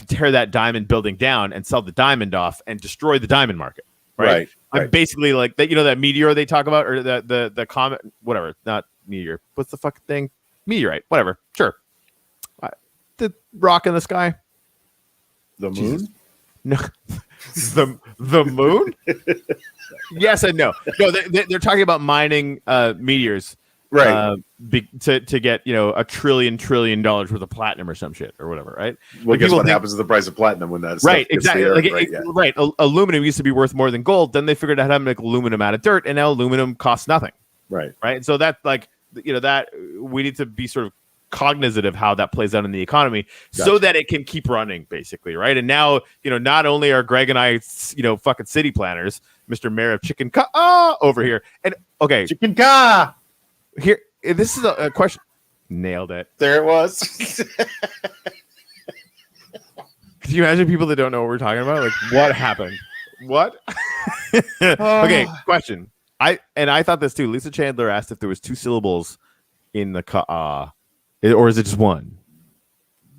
tear that diamond building down and sell the diamond off and destroy the diamond market. Right. I'm basically like that, that meteor they talk about, or the comet, whatever, not meteor. What's the fucking thing? Meteorite, whatever. Sure. The rock in the sky. The moon? Jesus. No. the moon? Yes and no. No, they're talking about mining meteors. Right. To get, $1 trillion worth of platinum or some shit or whatever, right? Well, guess what happens to the price of platinum when that's right, exactly. Right. Aluminum used to be worth more than gold. Then they figured out how to make aluminum out of dirt, and now aluminum costs nothing. Right. Right. So that's like, that we need to be sort of cognizant of how that plays out in the economy, so that it can keep running, basically, right? And now, not only are Greg and I, fucking city planners, Mr. Mayor of Chicken Ka over here, and okay, Chicken Ka. Here, this is a question. Nailed it. There it was. Can you imagine people that don't know what we're talking about? Like, what happened? What? Okay, question. I thought this too. Lisa Chandler asked if there was 2 syllables in the ka, or is it just one?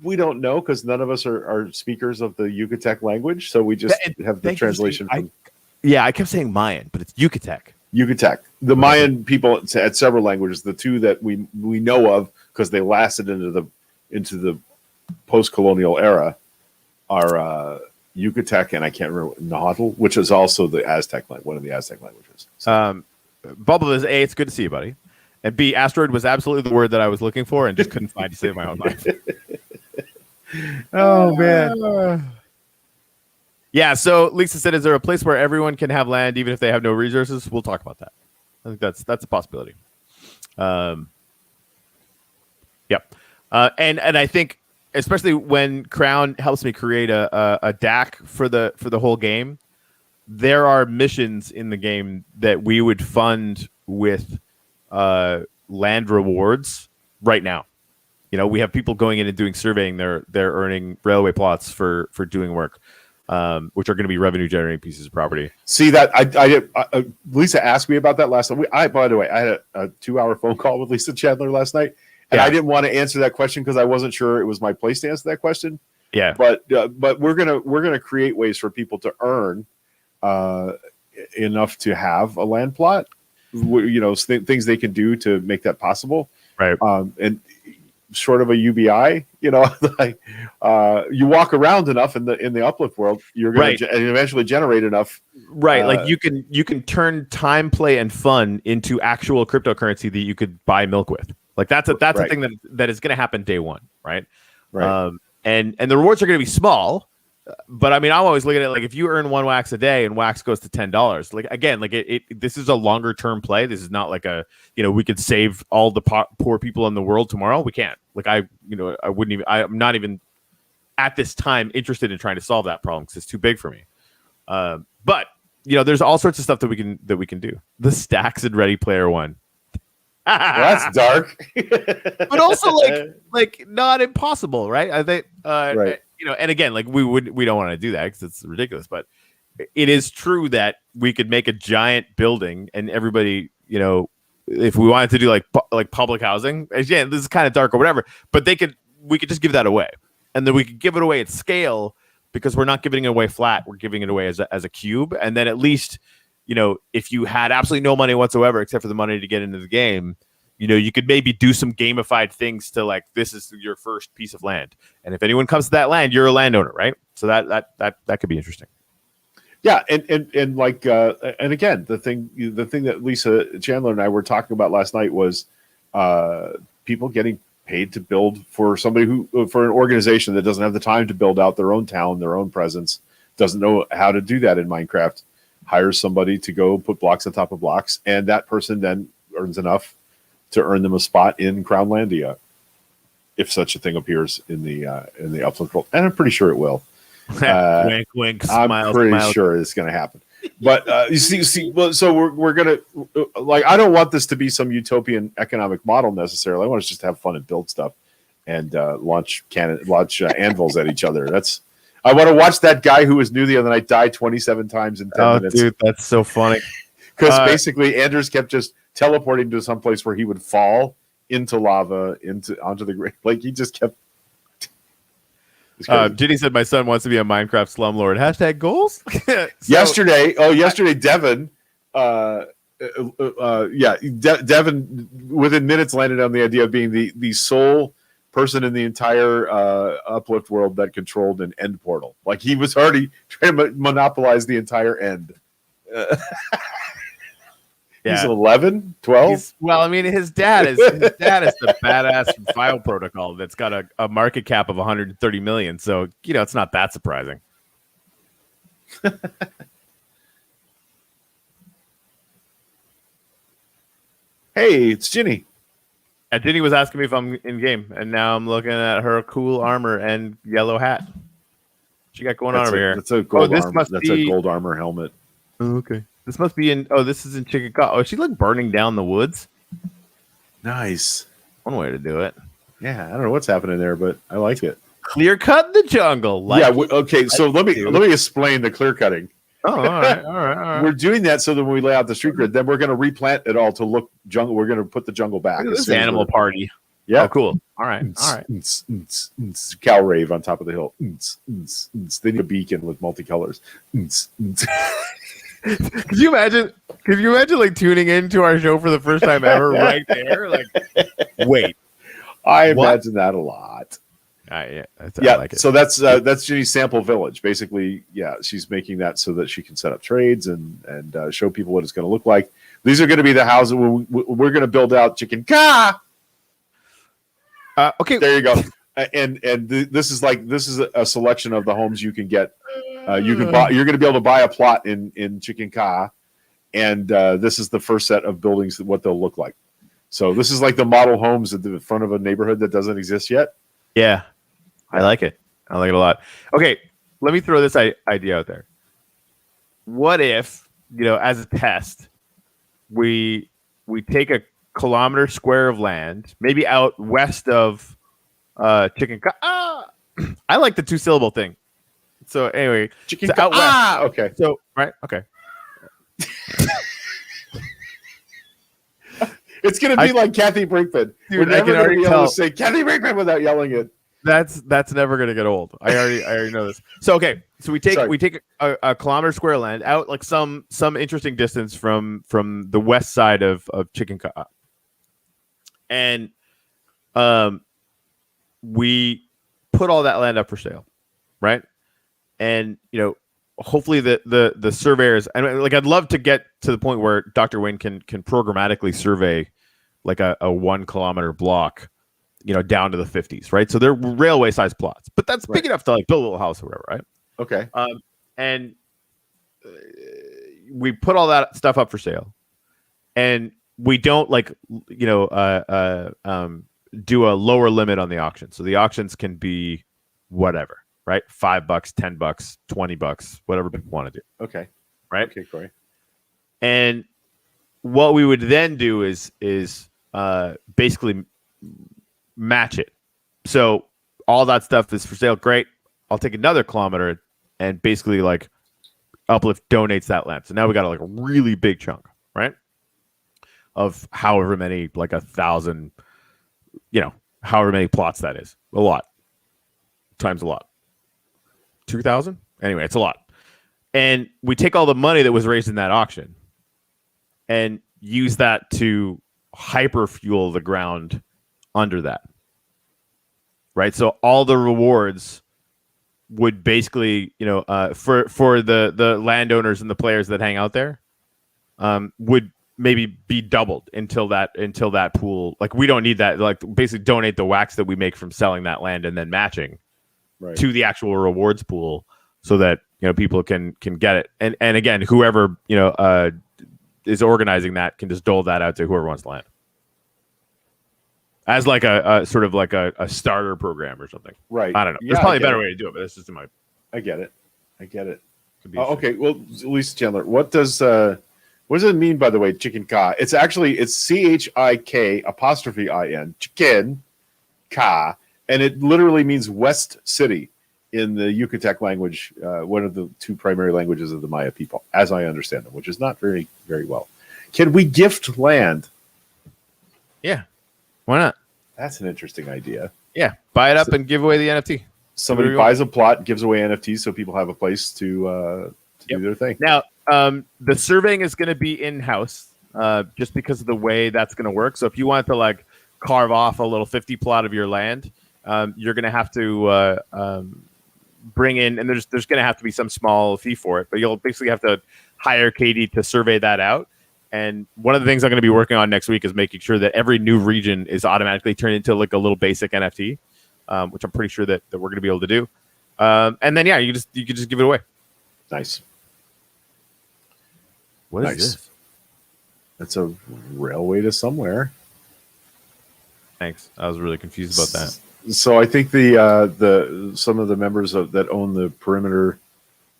We don't know, because none of us are speakers of the Yucatec language, so we just have the translation. I kept saying Mayan, but it's Yucatec. Yucatec. The Mayan people had several languages. The 2 that we know of, because they lasted into the post-colonial era, are Yucatec, and I can't remember Nahuatl, which is also the Aztec one of the Aztec languages. So. Bubble is A, it's good to see you, buddy. And B, asteroid was absolutely the word that I was looking for and just couldn't find to save my own life. Oh man. Yeah, so Lisa said, is there a place where everyone can have land even if they have no resources? We'll talk about that. I think that's a possibility. Yep. And I think, especially when Crown helps me create a DAC for the whole game, there are missions in the game that we would fund with land rewards right now. We have people going in and doing surveying. They're earning railway plots for doing work. Which are going to be revenue generating pieces of property. See that I Lisa asked me about that last night. By the way, I had a 2-hour phone call with Lisa Chandler last night, and I didn't want to answer that question because I wasn't sure it was my place to answer that question. Yeah, but we're gonna create ways for people to earn enough to have a land plot. Things they can do to make that possible. Right. And short of a UBI, you walk around enough in the uplift world, you're going to eventually generate enough. Right. Like you can turn time, play, and fun into actual cryptocurrency that you could buy milk with. Like that's a thing that is going to happen day one. Right. Right. And the rewards are going to be small, but I mean, I'm always looking at it like if you earn 1 wax a day and wax goes to $10, like again, like this is a longer term play. This is not like we could save all the poor people in the world tomorrow. We can't. Like I'm not even at this time interested in trying to solve that problem because it's too big for me. But there's all sorts of stuff that we can do. The stacks in Ready Player One. Well, that's dark, but also like not impossible, right? I think right. And again, like we don't want to do that because it's ridiculous, but it is true that we could make a giant building and everybody, if we wanted to do like public housing, again, this is kind of dark or whatever, but we could just give that away, and then we could give it away at scale because we're not giving it away flat, we're giving it away as a cube, and then at least, if you had absolutely no money whatsoever except for the money to get into the game, you could maybe do some gamified things to like, this is your first piece of land. And if anyone comes to that land, you're a landowner, right? So that could be interesting. Yeah. And like, and again, the thing that Lisa Chandler and I were talking about last night was people getting paid to build for for an organization that doesn't have the time to build out their own town, their own presence, doesn't know how to do that in Minecraft, hires somebody to go put blocks on top of blocks. And that person then earns enough to earn them a spot in Crownlandia, if such a thing appears in the uplift world, and I'm pretty sure it will. Wink, wink. I'm pretty sure it's going to happen. But well, so we're gonna like. I don't want this to be some utopian economic model necessarily. I want us just to have fun and build stuff and launch anvils at each other. I want to watch that guy who was new the other night die 27 times in 10 minutes. Dude, that's so funny. Because basically Anders kept just teleporting to some place where he would fall into lava, onto the grave. Like he just kept. Ginny said my son wants to be a Minecraft slumlord. # goals. Yesterday, Devin, Devin within minutes landed on the idea of being the sole person in the entire Uplift world that controlled an end portal. Like he was already trying to monopolize the entire end. He's 11, 12. Well, I mean, his dad is the badass from File Protocol that's got a market cap of 130 million. So it's not that surprising. Hey, it's Ginny. And Ginny was asking me if I'm in game, and now I'm looking at her cool armor and yellow hat. She got going on over here. That's a gold armor. That's a gold armor helmet. Oh, okay. This must be in. Oh, this is in Chickasaw. Oh, is she like burning down the woods? Nice. One way to do it. Yeah, I don't know what's happening there, but I like it. Clear cut the jungle. Okay. So let me explain the clear cutting. Oh, all right. We're doing that so that when we lay out the street grid, then we're going to replant it all to look jungle. We're going to put the jungle back. This animal party. Yeah. Oh, cool. All right. Cow rave on top of the hill. They need a beacon with multicolors. Could you imagine like tuning into our show for the first time ever right there? Like, wait. I imagine that a lot. I like it. So that's Ginny's sample village. Basically, she's making that so that she can set up trades and show people what it's going to look like. These are going to be the houses we're going to build out Chicken Ka. Okay, there you go. This is a selection of the homes you can get. You can buy. You're going to be able to buy a plot in Chicken Ka, and this is the first set of buildings what they'll look like. So this is like the model homes at the front of a neighborhood that doesn't exist yet. Yeah, I like it. I like it a lot. Okay, let me throw this idea out there. What if, as a test, we take a kilometer square of land, maybe out west of Chicken Ka. I like the 2-syllable thing. So anyway, Chicken Ka. Out west. Okay. So right. Okay. It's going to be like Kathy Brinkman. Dude, We're never going to be able to say Kathy Brinkman without yelling it. That's never going to get old. I already know this. So okay, so we take a kilometer square of land out like some interesting distance from the west side of Chicken Ka, and we put all that land up for sale, right? And hopefully the surveyors, and like I'd love to get to the point where Dr. Wayne can programmatically survey like a 1 kilometer block, down to the 50s, right? So they're railway sized plots, but that's big enough to like build a little house or whatever, right? Okay. And we put all that stuff up for sale, and we don't do a lower limit on the auction. So the auctions can be whatever. Right, $5, $10, $20, whatever people want to do. Okay, right. Okay, Corey. And what we would then do is basically match it. So all that stuff is for sale. Great. I'll take another kilometer and basically like Uplift donates that land. So now we got like a really big chunk, right? Of however many, like 1,000, however many plots that is. A lot. Times a lot. 2,000? Anyway, it's a lot. And we take all the money that was raised in that auction and use that to hyper fuel the ground under that. Right? So all the rewards would basically, for the landowners and the players that hang out there, would maybe be doubled until that pool. Like we don't need that. Like basically donate the wax that we make from selling that land and then matching. Right. To the actual rewards pool, so that people can get it, and again, whoever is organizing that can just dole that out to whoever wants to land, as like a sort of like a starter program or something. Right. I don't know. There's probably a better way to do it, but this is my. I get it. Could be Okay, well, Lisa Chandler, what does it mean, by the way, chicken ka? It's CHIK apostrophe IN, chicken ka, and it literally means West City in the Yucatec language, one of the two primary languages of the Maya people, as I understand them, which is not very, very well. Can we gift land? Yeah. Why not? That's an interesting idea. Yeah. Buy it up and give away the NFT. Somebody buys a plot, gives away NFTs, so people have a place to do their thing. Now, the surveying is going to be in-house, just because of the way that's going to work. So if you want to like carve off a little 50 plot of your land, you're going to have to bring in, and there's going to have to be some small fee for it, but you'll basically have to hire Katie to survey that out. And one of the things I'm going to be working on next week is making sure that every new region is automatically turned into like a little basic NFT, which I'm pretty sure that we're going to be able to do. And then, yeah, you could just give it away. Nice. What is this? That's a railway to somewhere. Thanks. I was really confused about that. So I think the some of the members that own the perimeter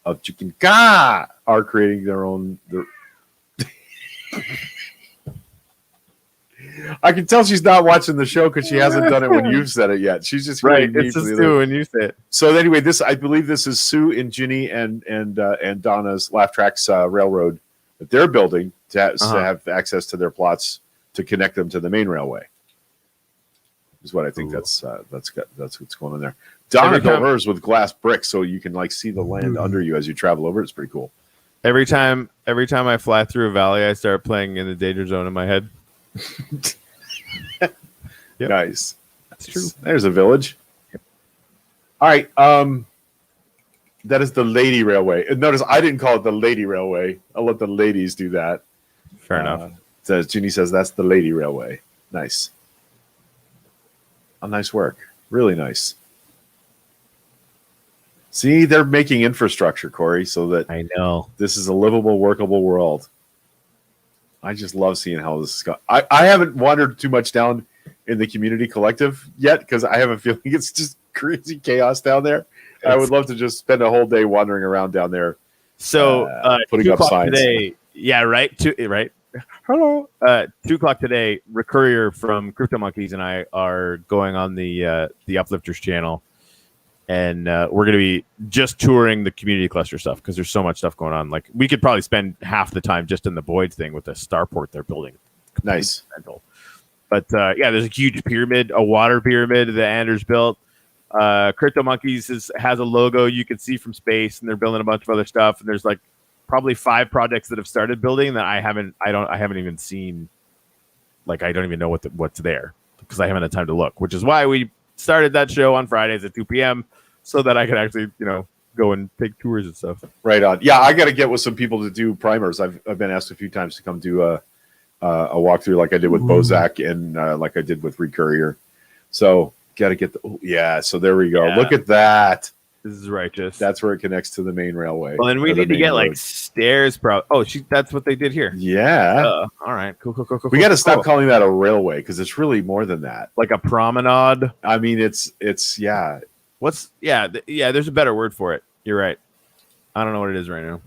of Chicken Ka are creating their own. I can tell she's not watching the show because she hasn't done it when you've said it yet. She's just right. It's just Sue when you say it. So anyway, I believe this is Sue and Ginny and Donna's Laugh Tracks railroad that they're building to have access to their plots to connect them to the main railway. Is what I think. That's what's going on there. Donna built hers with glass bricks, so you can like see the land under you as you travel over. It's pretty cool. Every time I fly through a valley, I start playing in the danger zone in my head. Yep. Nice. That's true. There's a village. Yep. All right. That is the Lady Railway. And notice I didn't call it the Lady Railway. I'll let the ladies do that. Fair enough. Ginny says that's the Lady Railway. Nice. Nice work. Really nice. See, they're making infrastructure, Corey, so that I know this is a livable, workable world. I just love seeing how this is going. I haven't wandered too much down in the community collective yet because I have a feeling it's just crazy chaos down there. I would love to just spend a whole day wandering around down there. So putting up signs today. Yeah, right. Right. Hello. 2:00 today. Recurrier from Crypto Monkeys and I are going on the Uplifters channel, and we're going to be just touring the community cluster stuff because there's so much stuff going on. Like we could probably spend half the time just in the Boyd thing with the starport they're building. Nice. But yeah, there's a huge pyramid, a water pyramid that Anders built. Crypto Monkeys has a logo you can see from space, and they're building a bunch of other stuff. And there's like probably 5 projects that have started building that I haven't even seen. Like I don't even know what's there because I haven't had time to look. Which is why we started that show on Fridays at 2 p.m. so that I could actually go and take tours and stuff. Right on. Yeah, I got to get with some people to do primers. I've been asked a few times to come do a walkthrough like I did with Bozak and like I did with Recurrier. So got to get so there we go. Yeah. Look at that. This is righteous. That's where it connects to the main railway. Well, then we need to get like stairs. That's what they did here. Yeah. All right. Cool. We got to stop calling that a railway because it's really more than that. Like a promenade. I mean, it's yeah. There's a better word for it. You're right. I don't know what it is right now.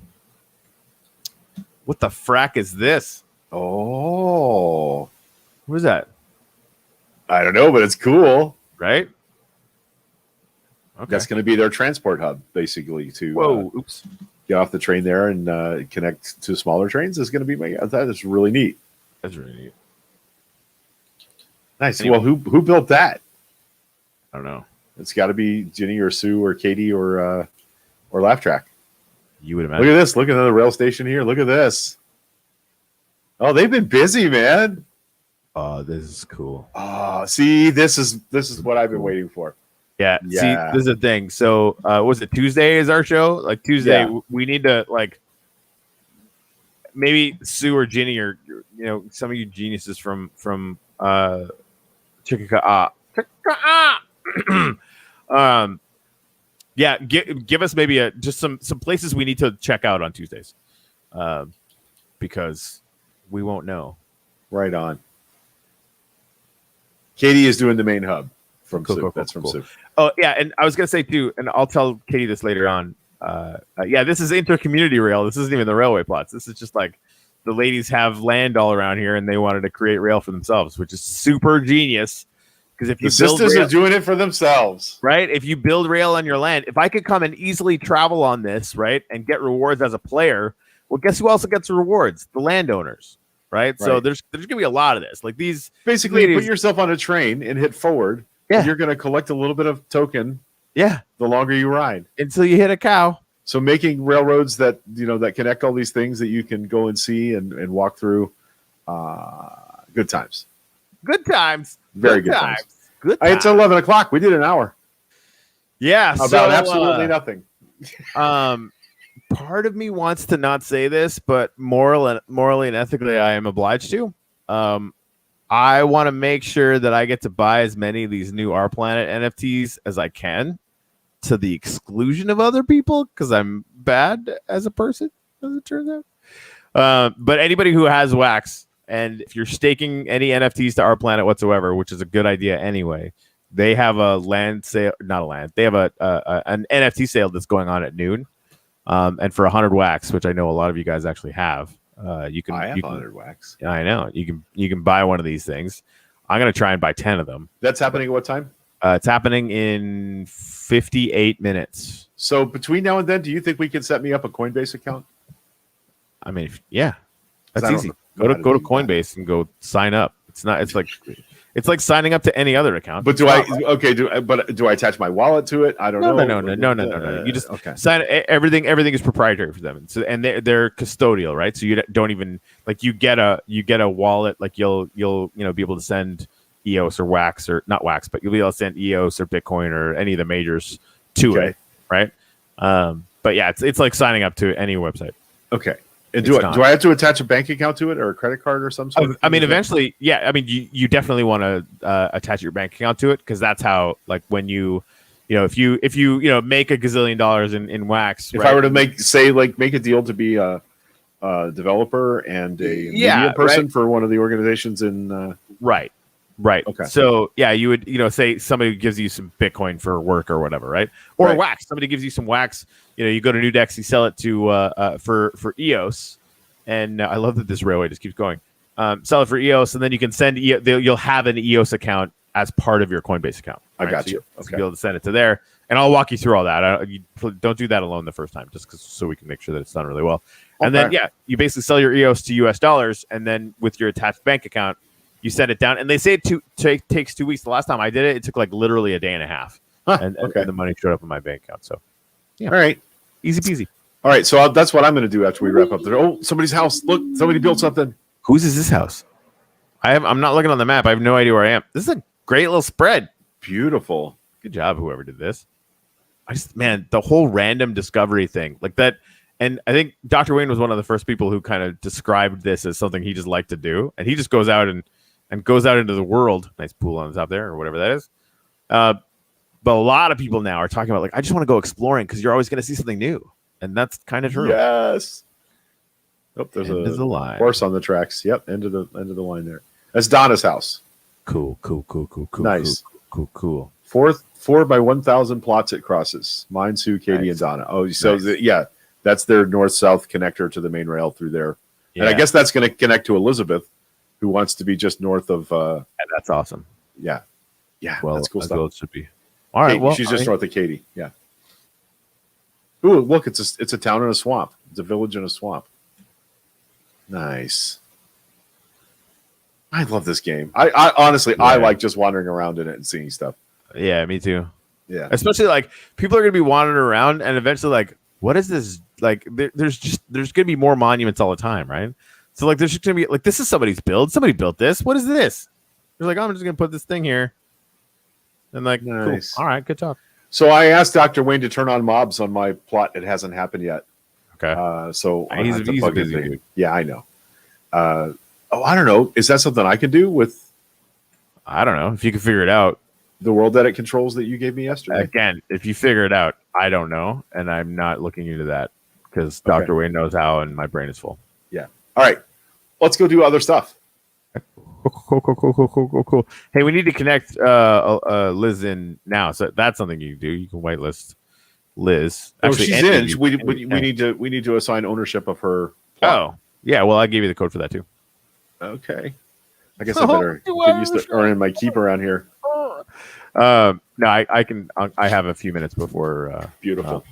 What the frack is this? Oh, what is that? I don't know, but it's cool, right? Okay. That's going to be their transport hub, basically, to get off the train there and connect to smaller trains. Is going to be that is really neat. That's really neat. Nice. Anyway. Well, who built that? I don't know. It's got to be Ginny or Sue or Katie or Laugh Track. You would imagine. Look at this. Look at the rail station here. Look at this. Oh, they've been busy, man. Oh, this is cool. Oh, see, this is what I've been waiting for. Yeah. See, this is the thing. So, was it Tuesday is our show? Like Tuesday, we need to like maybe Sue or Ginny or some of you geniuses from Chickaka. Give us maybe just some places we need to check out on Tuesdays, because we won't know. Right on. Katie is doing the main hub from Sue. That's from Sue. Oh yeah, and I was gonna say too, and I'll tell Katie this later on. yeah, this is inter-community rail. This isn't even the railway plots. This is just like the ladies have land all around here, and they wanted to create rail for themselves, which is super genius. Because if you The build sisters rail, are doing it for themselves. right? If you build rail on your land, if I could come and easily travel on this, right, and get rewards as a player, well, guess who also gets rewards? The landowners, right? So Right. there's gonna be a lot of this. Like these, Basically, you ladies, put yourself on a train and hit forward. Yeah. And you're going to collect a little bit of token yeah, the longer you ride. until you hit a cow. So making railroads that that connect all these things that you can go and see and walk through, good times. Good times, Very good times. Good Hey, it's times. 11 o'clock. We did an hour Yeah, about so, absolutely nothing. Part of me wants to not say this, but morally and ethically, I am obliged to. I want to make sure that I get to buy as many of these new Our Planet NFTs as I can, to the exclusion of other people, because I'm bad as a person, as it turns out. But anybody who has Wax, and if you're staking any NFTs to Our Planet whatsoever, which is a good idea anyway, they have a land sale, not a land. They have an NFT sale that's going on at noon. And for 100 Wax, which I know a lot of you guys actually have, you can. I have you can 100 wax. I know you can buy one of these things. I'm gonna try and buy 10 of them. That's happening at what time? It's happening in 58 minutes. So between now and then, do you think we can set me up a Coinbase account? I mean, yeah, that's I don't easy. know Go to how to do that. Coinbase and go sign up. It's not. It's like signing up to any other account. But do I attach my wallet to it? I don't know. No. You just okay. sign everything. Everything is proprietary for them. And they're custodial, right? So you don't even like you get a wallet. Like you'll be able to send EOS or Wax, or not Wax, but you'll be able to send EOS or Bitcoin or any of the majors to Okay. it, right? But yeah, it's like signing up to any website. Okay. And It's do not. I have to attach a bank account to it or a credit card or some sort? I mean, eventually, yeah. I mean, you definitely want to attach your bank account to it, because that's how, like, when if you make $1 gazillion in Wax. If right? I were to make a deal to be a developer and a media person for one of the organizations in Right. Okay. So yeah, you would say somebody gives you some Bitcoin for work or whatever, right? Or Right. Wax. Somebody gives you some Wax. You go to Nudex, you sell it to for EOS, and I love that this railway just keeps going. Sell it for EOS, and then you can send you'll have an EOS account as part of your Coinbase account. I got So you. So Okay. you'll be able to send it to there, and I'll walk you through all that. You don't do that alone the first time, just so we can make sure that it's done really well. And then Okay. you basically sell your EOS to US dollars, and then with your attached bank account, you send it down. And they say it takes 2 weeks. The last time I did it, it took like literally a day and a half, Huh, and okay. the money showed up in my bank account. So All right. easy peasy. All right. So that's what I'm going to do after we wrap up. Oh, somebody's house. Look, somebody built something. Whose is this house? I'm not looking on the map. I have no idea where I am. This is a great little spread. Beautiful. Good job, whoever did this. The whole random discovery thing like that. And I think Dr. Wayne was one of the first people who kind of described this as something he just liked to do. And he just goes out and goes out into the world. Nice pool on the top there, or whatever that is. But a lot of people now are talking about, like, I just want to go exploring, because you're always going to see something new. And that's kind of true. Yes. Oh, there's End of the line. horse on the tracks. Yep. End of the line there. That's Donna's house. Cool. Nice. Cool. 4 by 1,000 plots it crosses. Mine, Sue, Katie, Nice. and Donna. Oh, so Nice. that's their north-south connector to the main rail through there. Yeah. And I guess that's going to connect to Elizabeth, who wants to be just north of. And that's awesome. Yeah, Well, that's cool as stuff. well it should be. All right. Katie, Well, she's just north of Katie. Yeah. Ooh, look! It's a town in a swamp. It's a village in a swamp. Nice. I love this game. I honestly, I like just wandering around in it and seeing stuff. Yeah, me too. Yeah. Especially like people are going to be wandering around, and eventually, like, what is this? Like, there's going to be more monuments all the time, right? So like, there's just going to be like, this is somebody's build. Somebody built this. What is this? They're like, oh, I'm just going to put this thing here. And like, Nice. Cool. All right, good talk. So I asked Dr. Wayne to turn on mobs on my plot. It hasn't happened yet. Okay. So I'll He's have to a plug busy it in. dude. Yeah, I know. I don't know. Is that something I can do with I don't know if you can figure it out. the world edit controls that you gave me yesterday? Again, if you figure it out, I don't know, and I'm not looking into that because Dr. Wayne knows how, and my brain is full. Yeah. All right. Let's go do other stuff. Cool. Hey, we need to connect Liz in now. So that's something you can do. You can whitelist Liz. Oh, Actually, she's any in. of you. We need to assign ownership of her plot. Oh, yeah. Well, I gave you the code for that too. Okay. I guess I better get used to earning my keep around here. No, I can. I have a few minutes before Beautiful.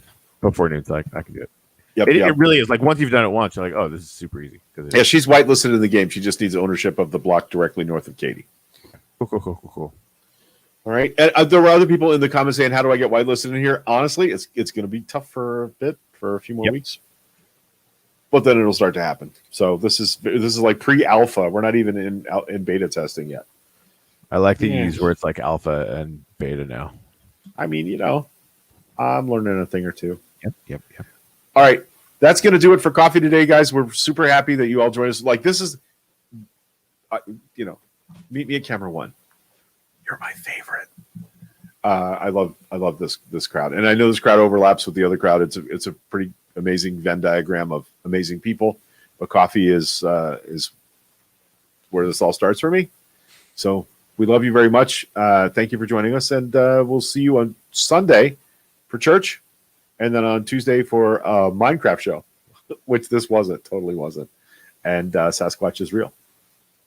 before noon, so I can do it. Yep, It really is like once you've done it once, you're like, oh, this is super easy. Yeah, she's whitelisted in the game. She just needs ownership of the block directly north of Katie. Cool. All right. And there were other people in the comments saying, "How do I get whitelisted in here?" Honestly, it's going to be tough for a few more weeks, but then it'll start to happen. So this is like pre-alpha. We're not even in beta testing yet. I like to use where it's like alpha and beta now. I mean, I'm learning a thing or two. Yep. All right. That's going to do it for coffee today, guys. We're super happy that you all joined us. Like, this is, meet me at camera one. You're my favorite. I love this crowd. And I know this crowd overlaps with the other crowd. It's a pretty amazing Venn diagram of amazing people. But coffee is where this all starts for me. So we love you very much. Thank you for joining us. And we'll see you on Sunday for church. And then on Tuesday for a Minecraft show, which this totally wasn't. And Sasquatch is real.